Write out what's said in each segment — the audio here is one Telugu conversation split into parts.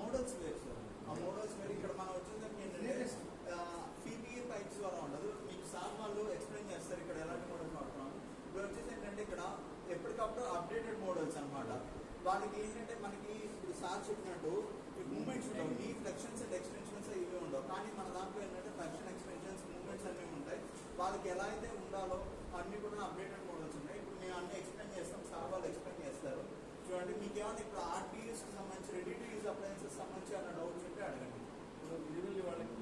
మోడల్స్ వేరు సార్. ఆ మోడల్స్ వేరు. ఇక్కడ మనం వచ్చేసరికి ఏంటంటే పీపీఏ పైప్స్ ద్వారా ఉండదు. మీకు సార్ వాళ్ళు ఎక్స్ప్లెయిన్ చేస్తారు ఇక్కడ ఎలాంటి మోడల్స్ వాడుతున్నాం. ఇప్పుడు వచ్చేసి ఏంటంటే ఇక్కడ ఎప్పటికప్పుడు అప్డేటెడ్ మోడల్స్ అనమాట. వాళ్ళకి ఏంటంటే మనకి ఇప్పుడు సార్ చెప్పినట్టు మూమెంట్స్ ఉండవు, నీ ఫ్లెక్షన్స్ అండ్ ఎక్స్టెన్షన్స్ ఇవి ఉండవు. కానీ మన దాంట్లో ఏంటంటే ఫ్లెక్షన్, ఎక్స్టెన్షన్స్, మూమెంట్స్ అన్నీ ఉంటాయి. వాళ్ళకి ఎలా అయితే ఉండాలో అన్నీ కూడా అప్డేటెడ్ మోడల్స్ ఉంటాయి. ఇప్పుడు మేము అన్నీ ఎక్స్ప్లెయిన్ చేస్తాం, సార్ వాళ్ళు ఎక్స్ప్లెయిన్ చేస్తారు. చూడండి, మీకు ఏమైనా ఇప్పుడు ఆర్టీయూస్కి సంబంధించి, రెడీ టు యూజ్ అప్లయన్సెస్ సంబంధించి అన్న డౌట్స్ ఉంటే అడగండి. ఇప్పుడు వాళ్ళకి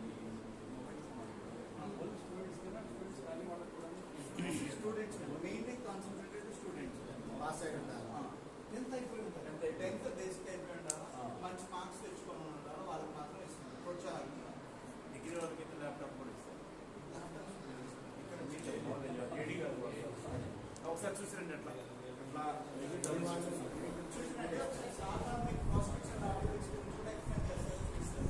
students mainly concentrated students pass అయి ఉంటారు. 10th అయిపోయి ఉంటారు. 10th బేసిక్ అయిపోయి ఉండాలి, మంచి మార్క్స్ తెచ్చుకొని ఉండాలి. వాళ్ళకి మాత్రం ఇస్తున్నారు ప్రోత్సాహం. డిగ్రీ వరకు అయితే ల్యాప్టాప్ కూడా ఇస్తారు. ఒకసారి చూసిరండి అట్లా సాధారణ ప్రాస్పెక్ట్స్ అండ్ ఆపర్చునిటీస్ కూడా ఎక్స్ప్లెయిన్ చేస్తారు.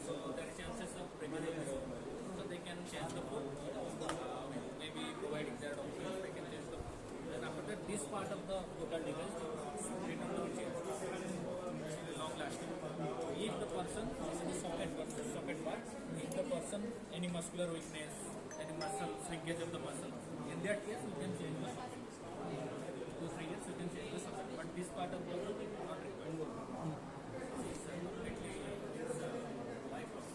So there are chances of prejudice. So they can change the book, maybe providing their documents, they can change the book. Then after that, this part of the total device return to change. Long lasting. If the person is in the socket part, if the person any muscular weakness, any muscle shrinkage of the muscle, in that case you can change the socket. 2-3 years you can change the socket, but this part of the book is not required. Completely lifelong.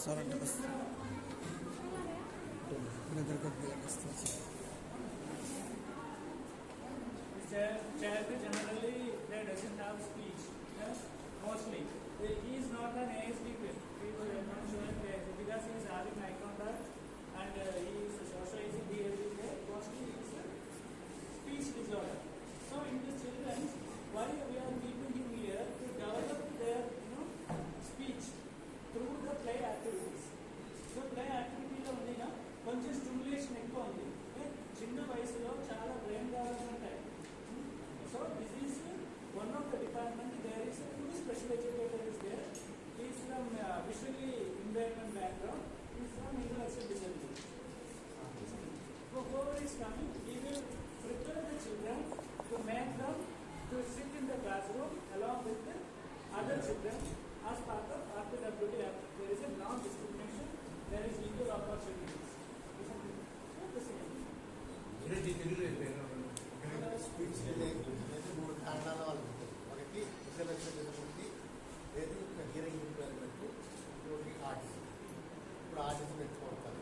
Sorry, Child generally they doesn't have speech. Yes? Mostly. He is not an ASD kid. He is not showing because he is having eye contact and he is socializing behavior. Mostly he is a speech disorder. So in these children, why we are keeping him here to develop their speech through the play activities. So play activity లో ఉంది కొంచెం స్టిమ్యులేషన్ ఎక్కువ ఉంది. చిన్న వయసులో చాలా బ్రెయిన్ డెవలప్మెంట్ ఉంటాయి. So this is one of the department. There is a two special educator is there. He is from visually impairment background. He is from intellectual disability. So whoever is coming, he will prepare the children to make them to sit in the classroom along with the other children as part of RPWD. There is a non-discrimination. There is equal opportunities. Speech delay అనేది 3 కారణాల వల్ల ఉంటుంది. ఒకటి ఇంటలెక్చువల్ డిసబిలిటీ, లేదు హియరింగ్ ఇంపైర్మెంట్, ఇంకోటి ఆర్టిజం. ఇప్పుడు ఆర్టిజం ఎక్కువ ఉంటారు.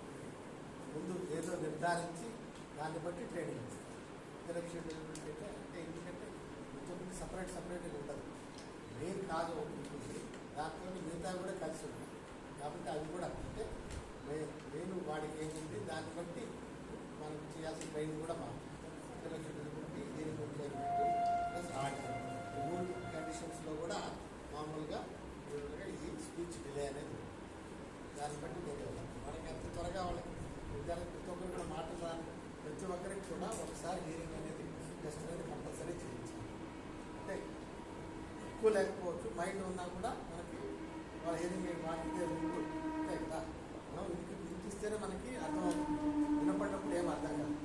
ముందు ఏదో నిర్ధారించి దాన్ని బట్టి ట్రైనింగ్ ఇస్తారు. ఇంటలెక్చువల్ డిసబిలిటీ అంటే ఎందుకంటే కొంతమంది సపరేట్గా ఉండదు. మెయిన్ కాదు ఉంటుంది, దాంట్లో మిగతా కూడా కలిసి ఉంటుంది. కాబట్టి అవి కూడా అంటే మెయిన్ వాడికి ఏంటి దాన్ని బట్టి మనం చేయాల్సిన ట్రైనింగ్ కూడా మా దీనికి ప్లస్ ఆడిషన్ మూడు కండిషన్స్లో కూడా మామూలుగా ఈ స్పీచ్ డిలే అనేది ఉంది. దాన్ని బట్టి నేను మనకి ఎంత త్వరగా వాళ్ళకి విద్యార్థి ప్రతి ఒక్కరు కూడా మాట్లాడాలి. ప్రతి ఒక్కరికి కూడా ఒకసారి హియరింగ్ అనేది టెస్ట్ అనేది కంపల్సరీ చేయించాలి. అంటే ఎక్కువ లేకపోవచ్చు, మైండ్ ఉన్నా కూడా మనకి వాళ్ళ హియరింగ్ మాట్లాడితే ఉంటాయి కదా, మనం వినిపిస్తేనే మనకి అర్థమవుతుంది. వినపడినప్పుడు ఏం అర్థం కాదు.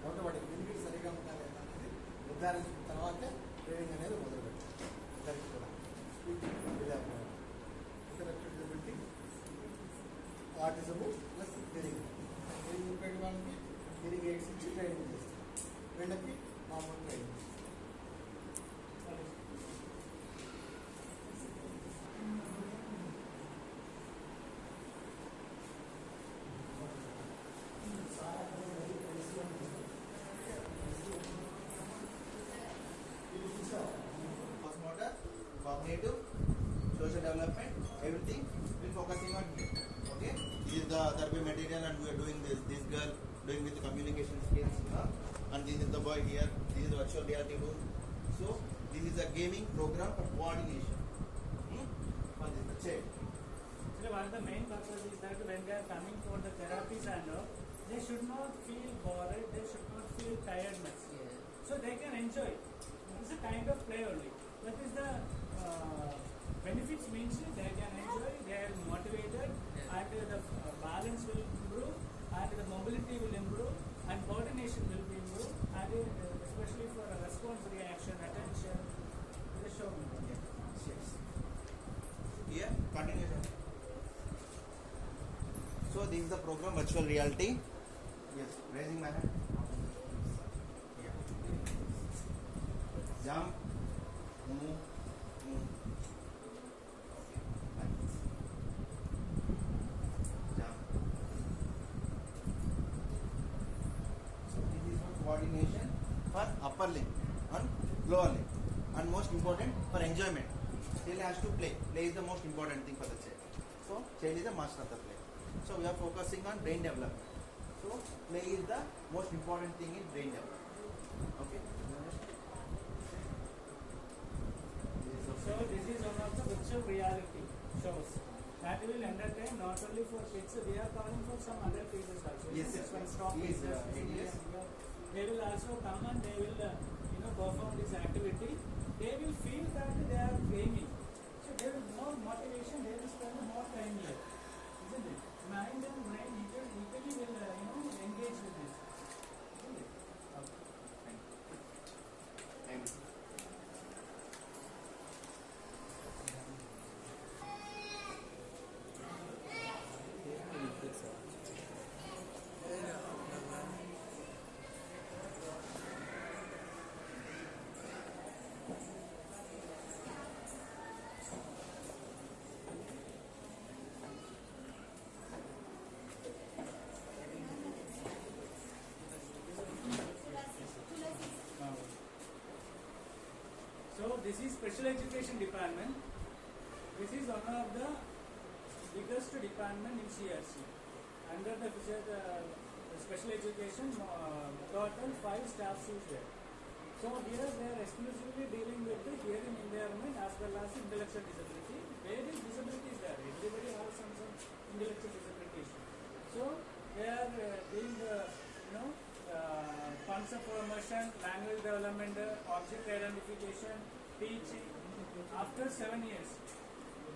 కాబట్టి వాడికి వినికిడి సరిగా ఉందా లేదా అనేది నిర్ధారించిన తర్వాతే ట్రైనింగ్ అనేది మొదలుపెట్టాలి. అందరికీ కూడా intellectual disability, ఆటిజము plus hearing. Hearing impaired వాళ్ళకి హియరింగ్ ఎయిడ్స్ ఇచ్చి ట్రైనింగ్ చేస్తాం. వీళ్ళకి మామూలు training. motor, cognitive, social development, everything we're focusing on here. Okay, this is the therapy material, and we are doing this girl doing with the communication skills, and this is the boy here. This is the virtual reality room. So this is a gaming program for coordination. For this the chair. So one of the main purpose is that when they are coming for the therapies and all, they should not feel bored, they should not feel tiredness. So they can enjoy. It's a kind of play only. That is the benefits means they can enjoy, they are motivated, and the balance will improve, and the mobility will improve, and coordination will be improved, and especially for response, reaction, attention, they show me. Here, continuation. So this is the program virtual reality. Yes, raising my hand. Yeah. Jump, move, move. Like this. Jump. So this is for coordination for upper limb and lower limb, and most important for enjoyment. Child has to play. Play is the most important thing for the child. So child is the master of the play. So we are focusing on brain development. So play is the most important thing in brain development. Okay. So this is one of the virtual reality shows that will entertain not only for kids. We are calling for some other pieces also. Yes, This yes. one stop Yes, pieces. yes. They will also come and they will perform this activity. They will feel that they are gaming. So there is more motivation. They will spend more time here, isn't it? Mind and brain equally will engage with this. Isn't it? Thank you. So this is special education department. This is one of the biggest department in CRC. Under the special education, total 5 staffs is there. So here they are exclusively dealing with the hearing impairment as well as intellectual disability. Various disabilities there. Everybody has some intellectual disabilities. So they are doing the concept formation, language development, object identification, teaching. After 7 years,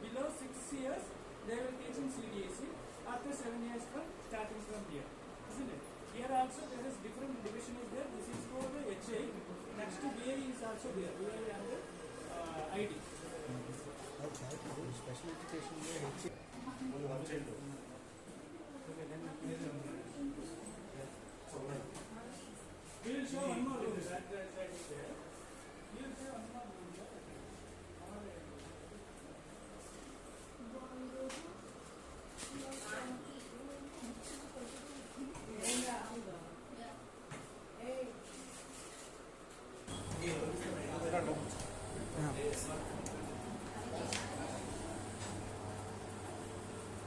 below 6 years, they will teach in CDSE. After 7 years, starting from here, isn't it? Here also there is different division is there. This is for the HA. Next to BA is also there. BA and ID. Special ఎడ్యుకేషన్లో Okay, then we will show one more room. That side is there. We will show one more room.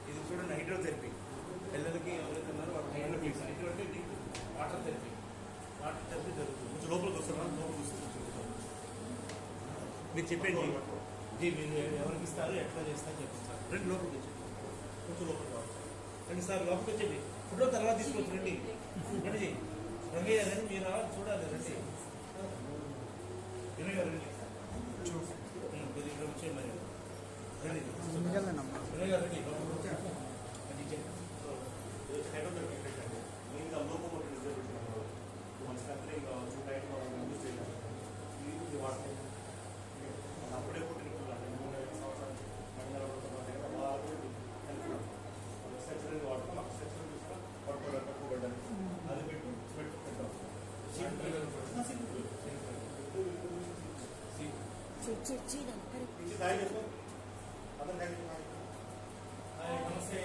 ఇది చూడండి హైడ్రోథెరపీ. పిల్లలకి ఎవరైతే ఉన్నారో వాళ్ళు హైడ్రోథెరపీ. హైడ్రో అంటే ఇది వాటర్ థెరపీ. వాటర్ థెరపీ జరుగుతుంది. కొంచెం లోపలికి వస్తున్నాను. లోపలికి వస్తే మీరు చెప్పండి జీ మీరు ఎవరికి ఇస్తారు, ఎట్లా చేస్తారు చెప్పండి సార్. రెండు లోపలికి వచ్చి కొంచెం లోపలికి కావాలి రండి సార్. లోపలికి వచ్చేది ఫోటో తర్వాత తీసుకోవచ్చు. రండి రండి రంగయ్య రండి, మీరు రావాలి చూడాలి. రండి వినయ్ గారు రండి. కొద్దిగా ఇక్కడ వచ్చేయండి మరి. రండి వినయ్ గారు రండి. హైడ్రోథెరపీ పెట్టండి. మెయిన్గా లోకోమోటివ్ డిజబిలిటీ అన్నారు. మన స్ట్రెంథనింగ్ కావచ్చు, డైట్ కావచ్చు, చేయాలి. ఇది వాడతాం. అప్పుడే పుట్టిన పిల్లలు 3-5 సంవత్సరాలు స్ట్రక్చరల్ వాడతాం. అక్కడ స్ట్రక్చరల్ తీసుకుని పడుకోవడం తక్కువ పడ్డాను. అది పెట్టాం. నమస్తే.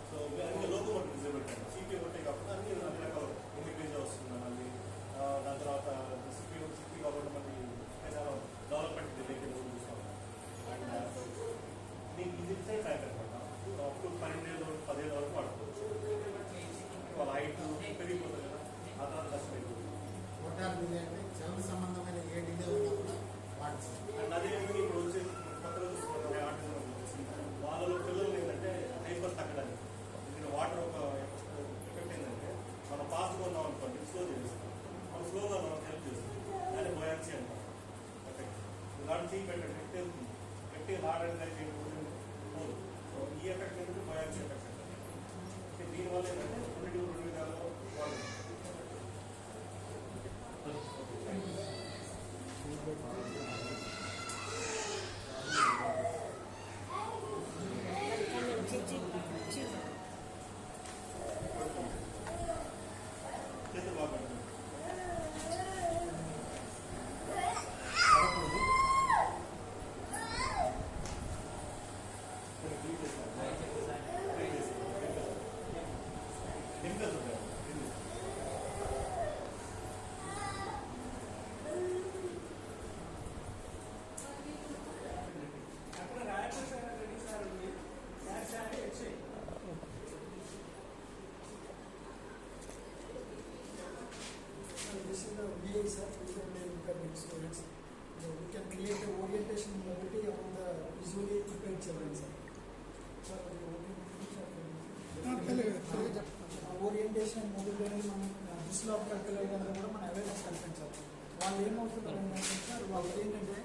సో అన్ని లోకోమోటివ్ డిజబిలిటీ అండి. సిపి ఒకటే కాకుండా అన్ని రకాల ఎమ్మిగ్రేజ్ వస్తుంది మళ్ళీ. దాని తర్వాత సిపి కాబట్టి మళ్ళీ డెవలప్మెంట్ రిలేటెడ్ చూస్తాం. అండ్ మీకు ఇది టైం అనమాట. అప్పుడు 12 ఏళ్ళు 15 వరకు వాడుకోవచ్చు. వాళ్ళ హైట్ పెరిగిపోతుంది కదా, ఆ తర్వాత కష్టం అయిపోతుంది. మోటార్ డిలే అంటే చర్మ సంబంధమైన ఏ డిలే ఉన్నా కూడా వాడచ్చు. అండ్ అదే ఇప్పుడు వచ్చే కొత్తగా చూస్తున్నారు ఆర్టిజం వచ్చేసి వాళ్ళలో పిల్లలు ఏంటంటే హైపర్ తగ్గడానికి. ఎందుకంటే వాటర్ ఒక ఎఫెక్ట్ ఏంటంటే మనం ఫాస్ట్గా ఉన్నాం అనుకోండి, స్లో చేస్తాం. మనం స్లోగా మనం హెల్ప్ చేస్తాం. దాన్ని బయాన్సీ అంటాం. దాన్ని చేయి పెట్టండి, పెట్టి వెళ్తుంది. పెట్టి హార్డ్ అండ్ డ్రై చేయకపోతే పోదు. సో ఈ ఎఫెక్ట్ ఏంటంటే బయాన్సీ ఎఫెక్ట్ అంటే దీనివల్ల ఏంటంటే రెండు విధాలుగా వాళ్ళు చేతులు బాగా కెమికల్స్ ఉంటాయి. అక్కడ రాయకృష్ణ రెడ్డి సార్ ఉంది. సార్ వచ్చి this is the VA sir, we can make students. We can create a orientation mobility among the visually impaired children sir. Orientation mobile అనేది మనం దృష్టిలో పిల్లలందరూ కూడా మనం అవేర్నెస్ కల్పించాలి. వాళ్ళు ఏమవుతున్నారు అంటే వాళ్ళు ఏంటంటే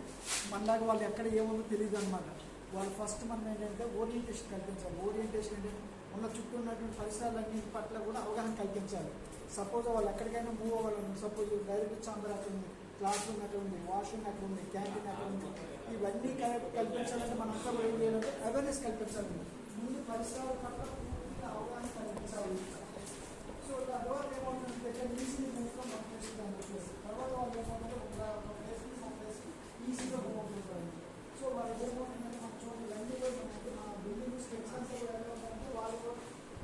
మనలాగా వాళ్ళు ఎక్కడ ఏముందో తెలియదు అనమాట. వాళ్ళు ఫస్ట్ మనం ఏంటంటే ఓరియంటేషన్ కల్పించాలి. ఓరియంటేషన్ అంటే ఉన్న చుట్టూ ఉన్నటువంటి పరిసరాలన్నింటి పట్ల కూడా అవగాహన కల్పించాలి. సపోజ్ వాళ్ళు ఎక్కడికైనా మూవ్ అవ్వాలని, సపోజ్ డైరెక్ట్ ఛాంబర్ అక్కడ ఉంది, క్లాస్ రూమ్ అక్కడ ఉంది, వాష్రూమ్ అక్కడ ఉంది, క్యాంటీన్ అక్కడ ఉంది, ఇవన్నీ కల్పించాలంటే మనం అంతా ఏం చేయాలంటే అవేర్నెస్ కల్పించాలి. ముందు పరిసరాల పట్ల పూర్తిగా అవగాహన కల్పించాలి. సో తర్వాత ఏమవుతుందంటే ఈజీలీ మూవ్గా మనం చేస్తుందని చెప్పేసి తర్వాత వాళ్ళు ఏమవుతుందంటే ఒక ప్లేస్ నుంచి ఒక ప్లేస్ ఈజీగా మూవ్ అవుతుంటారు. సో వాళ్ళు ఏమవుతుందంటే మనం చూడండి ఇవన్నీ కూడా మనకి మా బిల్డింగ్ స్ట్రక్చర్స్ ఏమంటే వాళ్ళు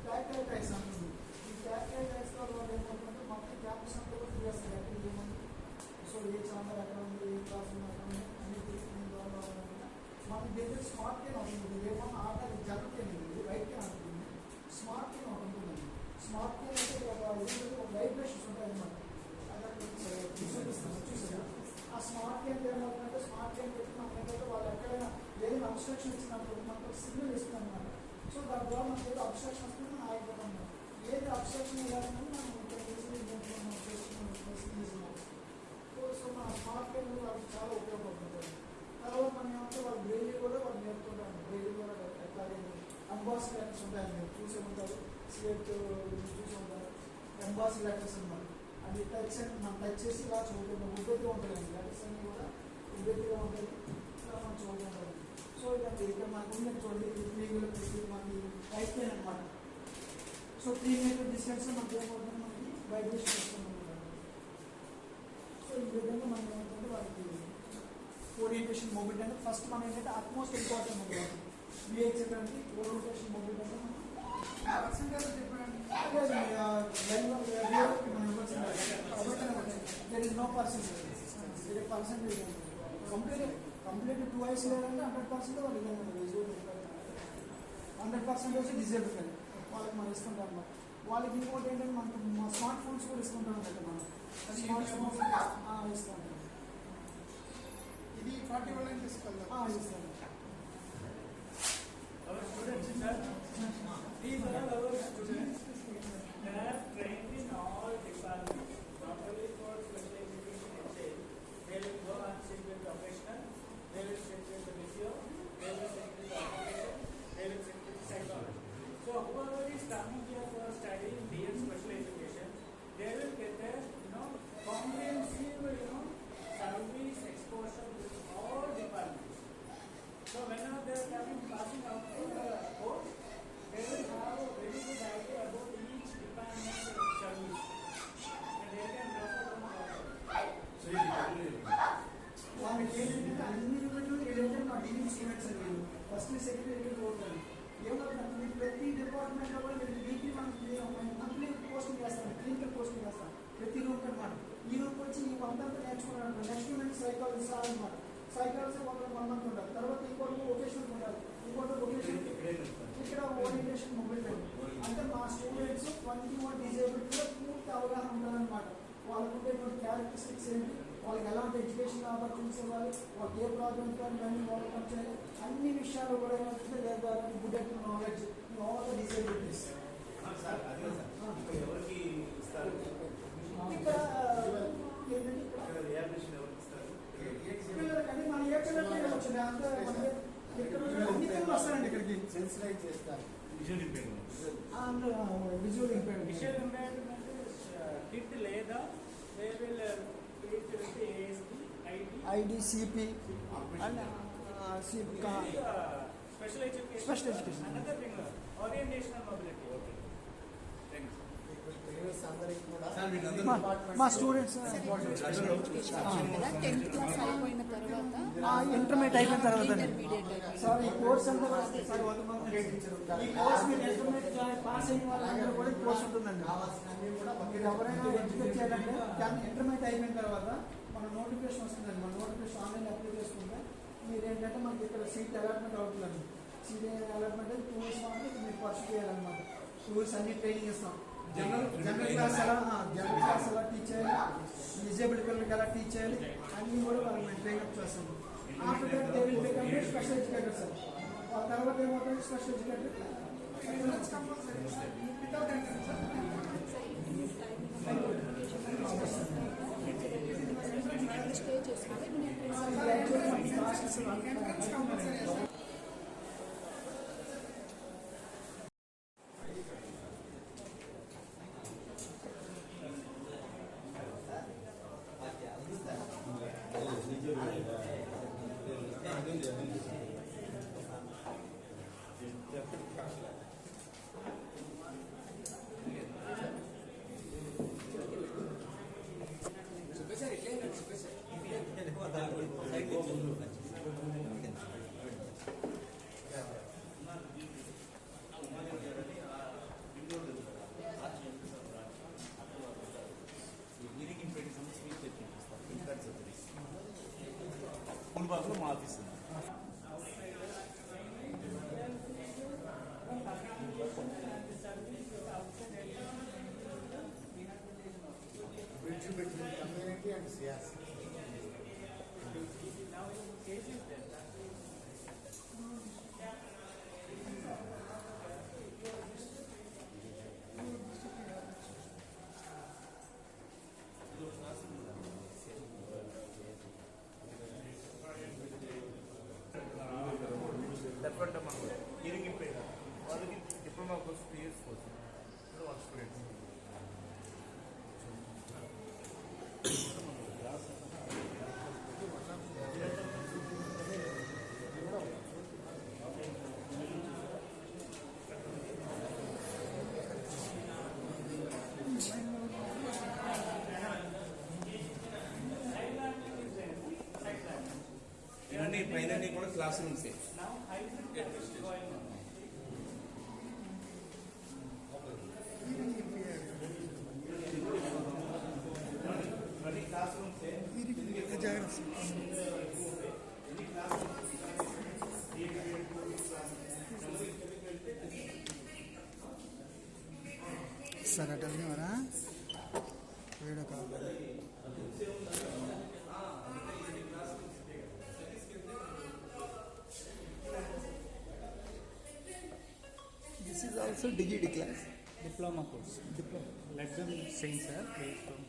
ట్యాక్టైల్ టైల్స్ అంటుంది. ఈ ట్యాక్టైల్ టైల్స్ వాళ్ళు ఏమవుతుందంటే మొత్తం క్యాంపస్ అంతా కూడా తీసేస్తారు. ఎక్కడ ఏముంది, సో ఏ ఛాంబర్ ఎక్కడ ఉంది, ఏ క్లాస్ రూమ్ ఎక్కడ ఉంది అన్ని తీసుకుని ద్వారా మన దగ్గర స్మార్ట్ కేన్ అవుతుంది. ఏమన్నా ఆర్డర్ జరుగుతుంది, రైట్ కేన్ అవుతుంది, స్మార్ట్ కేన్ అవుతుంది. స్మార్ట్ కేన్ అంటే ఒక వైబ్రేషన్స్ ఉంటాయి అన్నమాట. చూసారా ఆ స్మార్ట్ కేన్ ఏమవుతుందంటే స్మార్ట్ కేన్ పెట్టి మనం ఏంటంటే వాళ్ళు ఎక్కడైనా ఏదైనా అబ్స్ట్రక్షన్ ఇచ్చినప్పుడు మనకు సిగ్నల్ ఇస్తుంది అనమాట. సో దాని ద్వారా మనకి ఏదో అబ్స్ట్రక్షన్ వస్తుంది, మనం ఆగిపోతాం. ఏది అబ్స్ట్రక్షన్ ఇవ్వాలని మనం చేసుకున్నాం. సో మన స్మార్ట్ కేన్ వాళ్ళకి చాలా ఉపయోగపడుతుంది. తర్వాత మనం ఏమంటే వాళ్ళు బ్రెయిలీ కూడా వాళ్ళు నేర్పుతుంటారు. బ్రెయిలీ కూడా ఎంబాస్ లెటర్స్ ఉంటాయి, మీరు చూసే ఉంటారు. స్లేట్ చూసి ఉంటారు, ఎంబాస్ లెటర్స్ అనమాట. అది టచ్ అని మనం టచ్ చేసి ఇలా చదువుకుంటాం. ఉబ్బెత్తిగా ఉంటుంది, లెటర్స్ అన్నీ కూడా ఉబ్బెత్తిగా ఉంటుంది, ఇలా మనం చదువుకుంటాం. సో ఇదండి ఇక్కడ మనకు ఉంది చూడండి, మనకి రైట్ కేన్ అనమాట. సో 3 మీటర్ డిస్టెన్స్ మనకి ఏమవుతుంది, మనకి వైబ్రేషన్ వస్తుంది. సో ఈ విధంగా మనం ఏమవుతుంది వాళ్ళకి ఓరియంటేషన్ మొబైల్ అంటే ఫస్ట్ మనం ఏంటంటే అట్మోస్ట్ ఇంపార్టెంట్ మొబైల్ చెప్పండి. ఓరియంటేషన్ మొబైల్ అంటే there is no percentage. There is percentage. Complete 2 ice లేదంటే 100% వాళ్ళు ఇవ్వండి విజువల్ 100% డిజేబుల్ కానీ వాళ్ళకి మనం ఇస్తుంటాం అన్నమాట. వాళ్ళకి ఇంకోటి ఏంటంటే మనకు స్మార్ట్ ఫోన్స్ కూడా ఇస్తుంటాం అన్నట్టు మనం స్మార్ట్ ఫోన్స్ ఇస్తుంటాం. ఇది 40 వాళ్ళని తీసుకెళ్తాం. ఇస్తాం. Our students, sir, these are our students. They are trained in all departments, not only for special education itself. They will go and sit with the professional, they will sit with the physio, they will sit with the occupation, they will sit with psychology. So whoever is coming here for studying BEd special education, they will get a comprehensive service exposure with all departments. So whenever they are coming passing out for the course, they will have a very good idea about each department's service, and they can refer them also. వాళ్ళకి ఏంటంటే అన్ని యూనిట్లు ఏంటంటే మా డీలింగ్ స్టూడెంట్స్ అండి వీళ్ళు ఫస్ట్ సెకండ్ ఇయర్ చదువుతారు. ఏమవుతుందంటే మీరు ప్రతి డిపార్ట్మెంట్లో కూడా మీరు వీక్లీ మంత్లీ పోస్టింగ్ చేస్తాను, క్లినికల్ పోస్టింగ్ చేస్తాను ప్రతి రూమ్ అనమాట. ఈ రూమ్ వచ్చి ఈ మంత్ అంతా నేర్చుకున్నాను. నెక్స్ట్ యూనిట్ సైకాలజీ సార్ అనమాట. సైకాలజీ 1 మంత్ ఉంటుంది. తర్వాత ఇంకోటి వొకేషన్ ఉంటుంది. ఇంకోటి వొకేషన్ ఇక్కడ ఓరియంటేషన్ మొబైల్ అంటే మా స్టూడెంట్స్ 21 డిజేబిలిటీలో పూర్తి అవగాహన ఉంటుందన్నమాట. వాళ్ళకు ఉండేటువంటి క్యారెక్టరిస్టిక్స్ ఏంటి, వాళ్ళకి ఎలాంటి ఎడ్యుకేషన్ ఆపర్చునిటీస్ ఇవ్వాలి, వాళ్ళకి ఏ ప్రాబ్లమ్స్ కానీ వాళ్ళకి వచ్చే అన్ని విషయాలు కూడా ఏమంటే good at knowledge all the disabilities. ఇక్కడ కానీ మన ఏ పిల్లలకి వచ్చింది అంతే ఇక్కడ అన్ని పిల్లలు వస్తారండి ఇక్కడికి. సెన్సిటైజ్ చేస్తారు. Visual impairment is kit లేదా they will treat with ASD, IDCP and special education. Special education. Another thing, orientational mobility. Okay. Thanks. Previous అందరికి కూడా మా స్టూడెంట్స్ 10th క్లాస్ అయిపోయిన తర్వాత ఇంటర్మీడియట్ అయిపోయిన తర్వాత ఇంటర్మీడియట్ సార్ ఈ కోర్స్ అంతా ఈ కోర్స్ మీరు ఇంటర్మీడియట్ పాస్ అయిన వాళ్ళందరూ కూడా ఈ కోర్స్ ఉంటుందండి. మీరు ఎవరైనా ఎడ్యుకేట్ చేయాలంటే ఇంటర్మీడియట్ అయిపోయిన తర్వాత మన నోటిఫికేషన్ వస్తుందండి. మన నోటిఫికేషన్ ఆన్లైన్ అప్లై చేసుకుంటే మీరు ఏంటంటే మనకి ఇక్కడ సీట్ అలాట్మెంట్ అవుతుందండి. సీట్ అలాట్మెంట్ 2 ఇయర్స్ మాత్రం మీరు పర్సూ చేయాలన్నమాట. 2 ఇయర్స్ అన్ని ట్రైనింగ్ ఇస్తాం. జనరల్ క్లాస్ ఎలా టీచ్ చేయాలి, డిజేబుల్డ్ పిల్లలకి ఎలా టీచ్ చేయాలి అన్నీ కూడా వాళ్ళు మేము ట్రైన్అప్ చేస్తాం. After that they will become special educator sir. ఆ తర్వాత ఏమవుతుంది స్పెషల్ ఎడ్యుకేటర్ స్టే చేసుకుంటే మా office bridge between community and సియాసి. వాళ్ళకి డిప్లొమా కోర్స్ 3 ఇయర్స్ కోర్స్ వాళ్ళ స్టూడెంట్స్ ఇవన్నీ పైన కూడా క్లాస్ రూమ్సే. Now hybrid is going on. ఇవన్నీ క్లాస్ రూమ్సే. సరే అటల్ని మరా video call this is also డిజిడి class. Diploma course. Diploma. Let them sing, sir. Please come.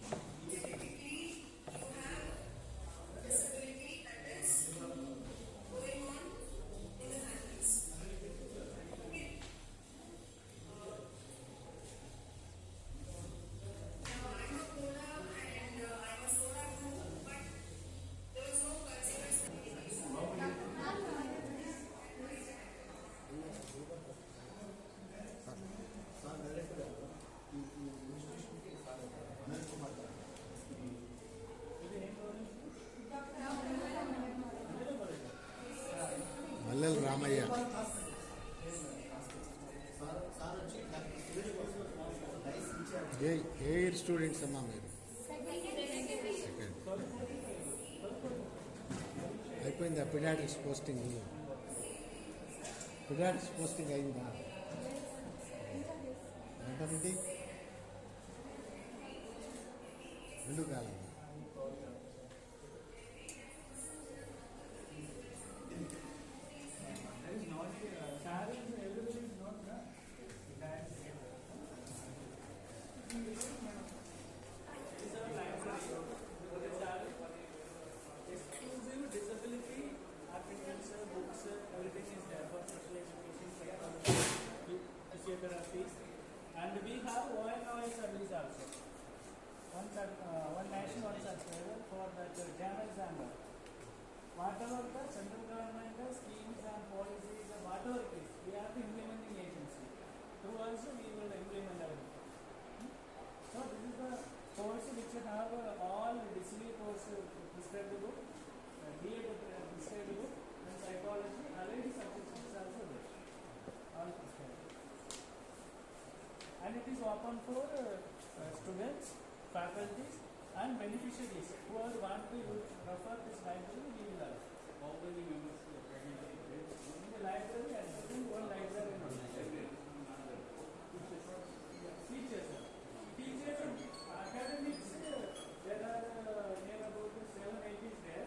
Mallela Ramayya. ఏ ఇయర్ స్టూడెంట్స్ అమ్మా మీరు? సెకండ్. అయిపోయిందా పిడాటిక్స్ పోస్టింగ్? పిడాటిక్స్ పోస్టింగ్ అయిందా? ఏంటండి రెండు కాలం. Exclusive disability architecture books, everything is there for special education, physiotherapy, and we have ONOI service also. One nation, one subscriber for that jam examiner. Whatever the central government schemes and policies, whatever it is, we are the implementing agency. Through us, we will implement everything. So this is the course which have all discipline course prescribed book, B.Ed prescribed book, and psychology, already subjects is also there. All prescribed. And it is open for students, faculties, and beneficiaries who are want to refer this library. We will have how many members in the library and one library. Teachers, academics, there are near about 7-8 is there.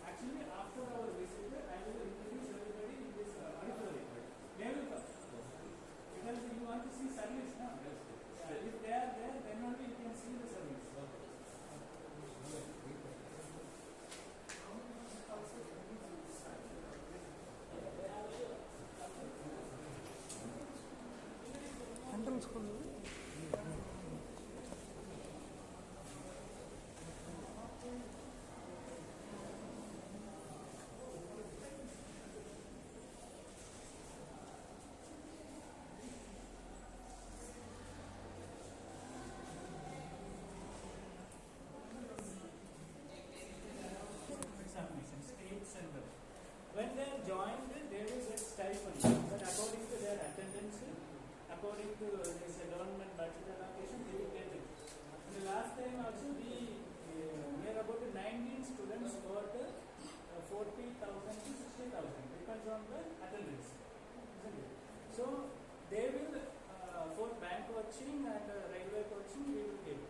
Actually, after our visit, I will introduce everybody in this auditorium. They will come. Because you want to see service, no? If they are there, then only you can see the service. Central school Examination, state center. When they are joined, they will get stipend, but according to their attendance, according to this government budget allocation, they will get it. And the last time also, we near about 19 students got 40,000 to 60,000, depends on the attendance, isn't it? So they will for bank coaching and railway coaching, we will give.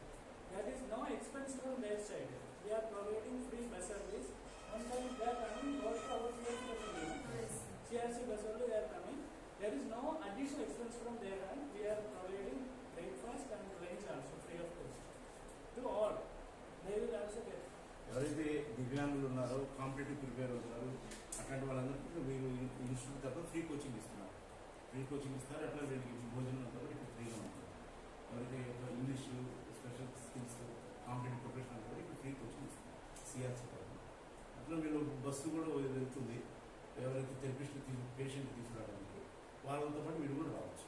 That is no expense from their side. We are providing free bus service. One time they are coming, both our CRC bus only. CRC bus only they are coming. There is no additional expense from their end. We are providing breakfast and lunch also free of cost to all. They will also get. ఎవరైతే దివ్యాంగులు ఉన్నారో కాంపిటేటివ్ ప్రిపేర్ అవుతారు అట్లాంటి వాళ్ళందరికీ మీరు ఇన్స్టిట్యూట్ తరఫున ఫ్రీ కోచింగ్ ఇస్తున్నారు. ఫ్రీ కోచింగ్ ఇస్తారు. అట్లా వీళ్ళకి భోజనం అంతా ఇక్కడ ఫ్రీగా ఉంటుంది. ఎవరైతే English special skills competitive preparation అంతా ఇక్కడ ఫ్రీ కోచింగ్ ఇస్తారు సిఆర్సీ తరఫున. అట్లా వీళ్ళు బస్సు కూడా వెళ్తుంది. ఎవరైతే థెరపిస్ట్ పేషెంట్ తీసుకురావడానికి వాళ్ళతో పాటు వీళ్ళు కూడా రావచ్చు.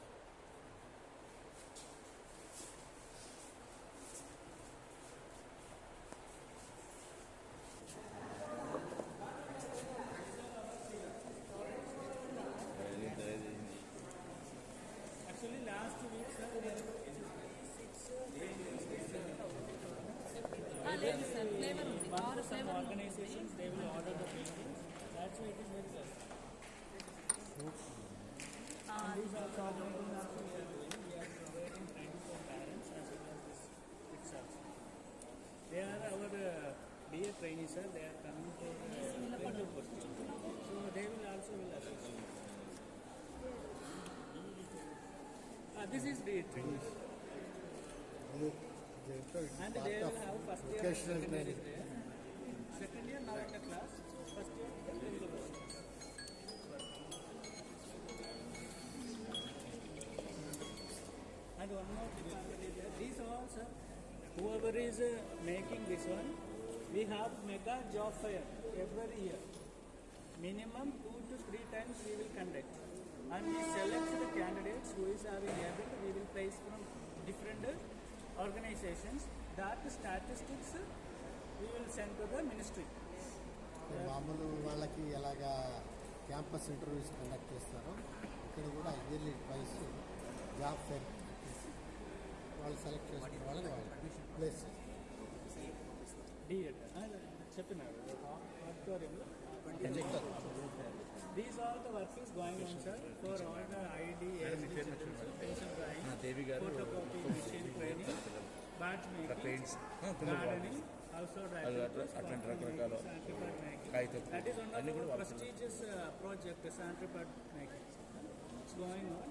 Actually, last week, sir, లేదు సార్ ఫ్లేవర్ ఉంది ఆరు some flavour organizations they will order the paintings. That's why it is very less. These are the organizations also we are doing. We are providing training for parents DA trainees, sir, they are coming to train the post. So they will also assist. This is DA trainees. And they will have first year, vocational second year is training. there. Second year now in the class, first year they will go. And one more department is there. These all, sir, whoever is making this one, we have mega job fair every year. Minimum 2 to 3 times we will conduct. And we select the candidates who is having able, we will place from different organizations. That statistics we will send to the ministry. మామూలు వాళ్ళకి ఎలాగా క్యాంపస్ ఇంటర్వ్యూస్ కండక్ట్ చేస్తారో ఇక్కడ కూడా ఇయర్లీ ట్వైస్ జాబ్ ఫెయిర్ చేసి వాళ్ళు సెలెక్ట్ చేసుకునే వాళ్ళని వాళ్ళు ప్లేస్ చెప్పినారు ఆడిటోరియంలో. These are the work is going on, sir, for all the ID, ASD children, pension drawing, photocopy machine training, batch making, gardening, also rifle, that is one of the prestigious project, Santripad making. It's going on.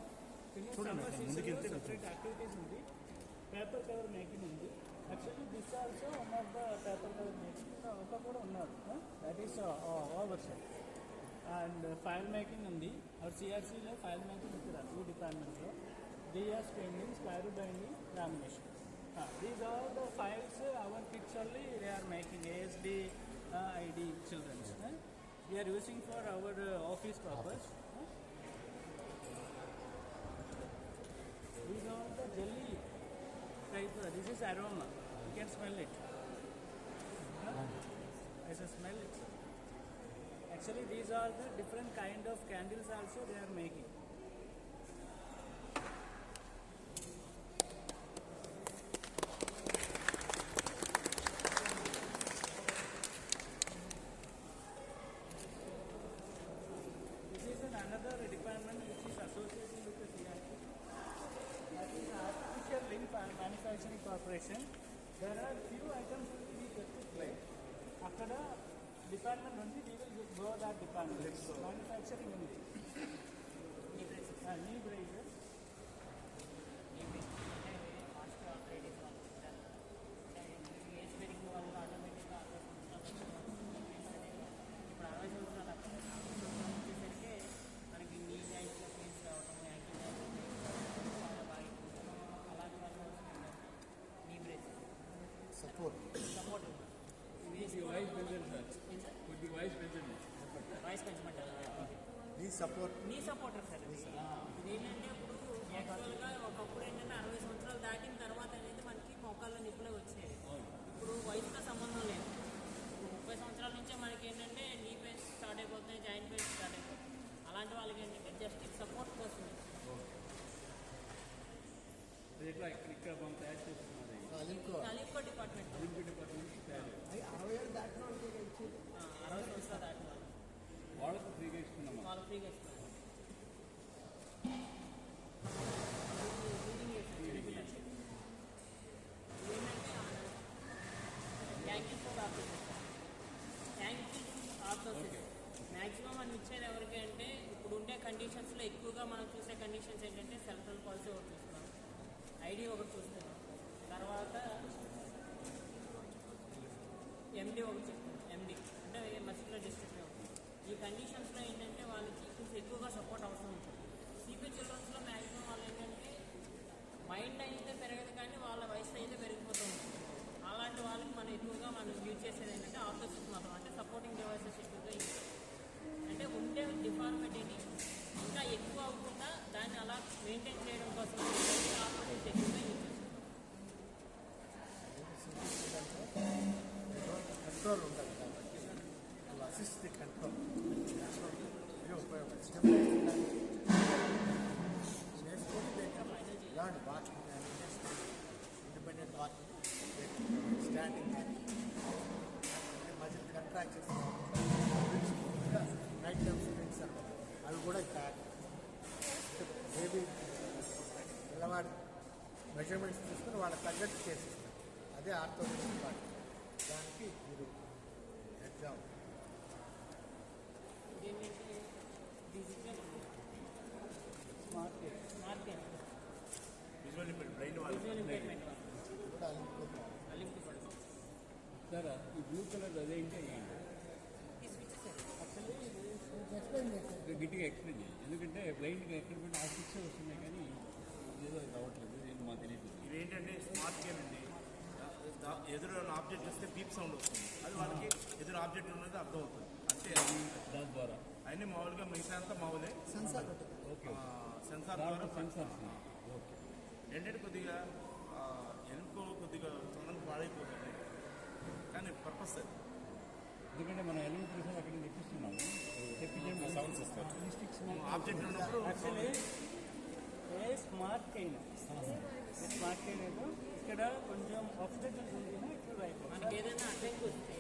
Summer season separate activities undi. Paper cover making undi. Actually, this also one of the paper cover making. Oka kuda unnaru. That is oversight. And file making undi. Our CRC lo file making ikkada 2 departments lo. DS printing, spiral binding, lamination. These are the files our kids only they are making ASD ID children. We are using for our office purpose. These are the jelly type. This is aroma. You can smell it. I can smell it. Actually, these are the different kind of candles also they are making. Another department which is associated with the CRT, that is Artificial Link Manufacturing Corporation. There are few items we get to play. After the department only we will go that department. Manufacturing only. Knee braces. Support నీ సపోర్ట్ నీ సపోర్టర్ సార్ ఇదేంటంటే ఇప్పుడు యాక్చువల్గా ఒకప్పుడు ఏంటంటే 60 సంవత్సరాలు దాటిన తర్వాత అనేది మనకి మోకాళ్ళ నిప్పులే వచ్చేది. ఇప్పుడు వయసుతో సంబంధం లేదు. 30 సంవత్సరాల నుంచే మనకి ఏంటంటే నీ పెయిన్ స్టార్ట్ అయిపోతున్నాయి, జాయింట్ పెయిన్ స్టార్ట్ అయిపోతుంది. అలాంటి వాళ్ళకి ఏంటంటే జస్ట్ సపోర్ట్ కోసం ఇక్కడ మనం తయారు చేస్తున్నారు. అలింకో డిపార్ట్మెంట్ 60 ఏళ్ళు దాటిన వాళ్ళకి ఇచ్చేది. 60 సంవత్సరాలు దాటిన వాళ్ళకు ఫ్రీగా ఇస్తున్నాం. వాళ్ళు ఫ్రీగా ఇస్తున్నారు. మ్యాక్సిమం మనం ఇచ్చేది ఎవరికి అంటే ఇప్పుడు ఉండే కండిషన్స్లో ఎక్కువగా మనం చూసే కండిషన్స్ ఏంటంటే సెంట్రల్ పాలసీ ఒకటి చూస్తున్నాం, ఐడి ఒకటి చూస్తున్నాం, తర్వాత ఎండి ఒకటి చూస్తున్నాం. ఎండి అంటే మస్కులర్ డిస్ట్రిక్ట్. ఈ కండిషన్స్లో ఏంటంటే వాళ్ళకి కొంచెం ఎక్కువగా సపోర్ట్ అవసరం ఉంటుంది. సిపి చిల్డ్రన్స్లో మ్యాక్సిమం వాళ్ళు ఏంటంటే మైండ్ అయితే పెరగదు కానీ వాళ్ళ వయసు అయితే పెరిగిపోతూ ఉంటుంది. అలాంటి వాళ్ళకి మనం ఎక్కువగా మనం యూజ్ చేసేది ఏంటంటే ఆర్థోసిస్ మాత్రం, అంటే సపోర్టింగ్ డివైసెస్ ఎక్కువగా యూజ్ చేస్తాం. అంటే ఉండే డిఫార్మిటీని ఇంకా ఎక్కువ అవ్వకుండా దాన్ని అలా మెయింటైన్ చేయడం కోసం ఆర్థోసిస్ ఎక్కువగా యూజ్ చేస్తాం. కంట్రోల్ ఉండాలి కాబట్టి అసిస్ట్ ది కంట్రోల్ చేసుకొని ఇలాంటి వాకింగ్ కానీ ఇండిపెండెంట్ వాకింగ్ స్టాండింగ్ కానీ మజిల్ కంట్రాక్ట్ చేస్తున్నాం. నైట్ టైమ్ స్విమ్మింగ్స్ అవి కూడా బేబీ పిల్లవాడి మెజర్మెంట్స్ తీసుకుని వాళ్ళకి తగ్గట్టు చేసిస్తారు. అదే ఆర్థోపెడిక్ డిపార్ట్మెంట్. దానికి మీరు గట్టిగా ఎక్స్ప్లెయిన్ చేయాలి, ఎందుకంటే బ్లైండ్గా ఎక్కడ పోయినా ఆ సిక్స్ వస్తున్నాయి కానీ ఏదో రావట్లేదు, ఏం మాకు తెలియదు. ఇవేంటంటే స్మార్ట్ గేమ్ అండి. ఎదురు ఆబ్జెక్ట్ వస్తే బీప్ సౌండ్ వస్తుంది, అది వాళ్ళకి ఎదురు ఆబ్జెక్ట్ ఉన్నది అర్థం అవుతుంది అంతే. అది దాని ద్వారా అన్నీ మామూలుగా మిగతా అంతా మామూలే సెన్సార్ సెన్సార్ ద్వారా సెన్సార్స్ ఓకే. ఏంటంటే కొద్దిగా ఎనుకో కొద్దిగా తొందరగా పాడైపోతుంది కానీ పర్పస్ అది. ఎందుకంటే మనం ఎలిమెంటరీ అక్కడ తెప్పిస్తున్నాము, తెప్పించే సౌండ్స్ వస్తాయి. ఆబ్జెక్ట్ ఉన్నప్పుడు యాక్చువల్లీ ఏ స్మార్ట్ కైన్ ఏదో ఇక్కడ కొంచెం ఆబ్స్టెకల్స్ ఉంది, ఇక్కడ రైట్ మనకి ఏదైనా అడ్డంకి వస్తే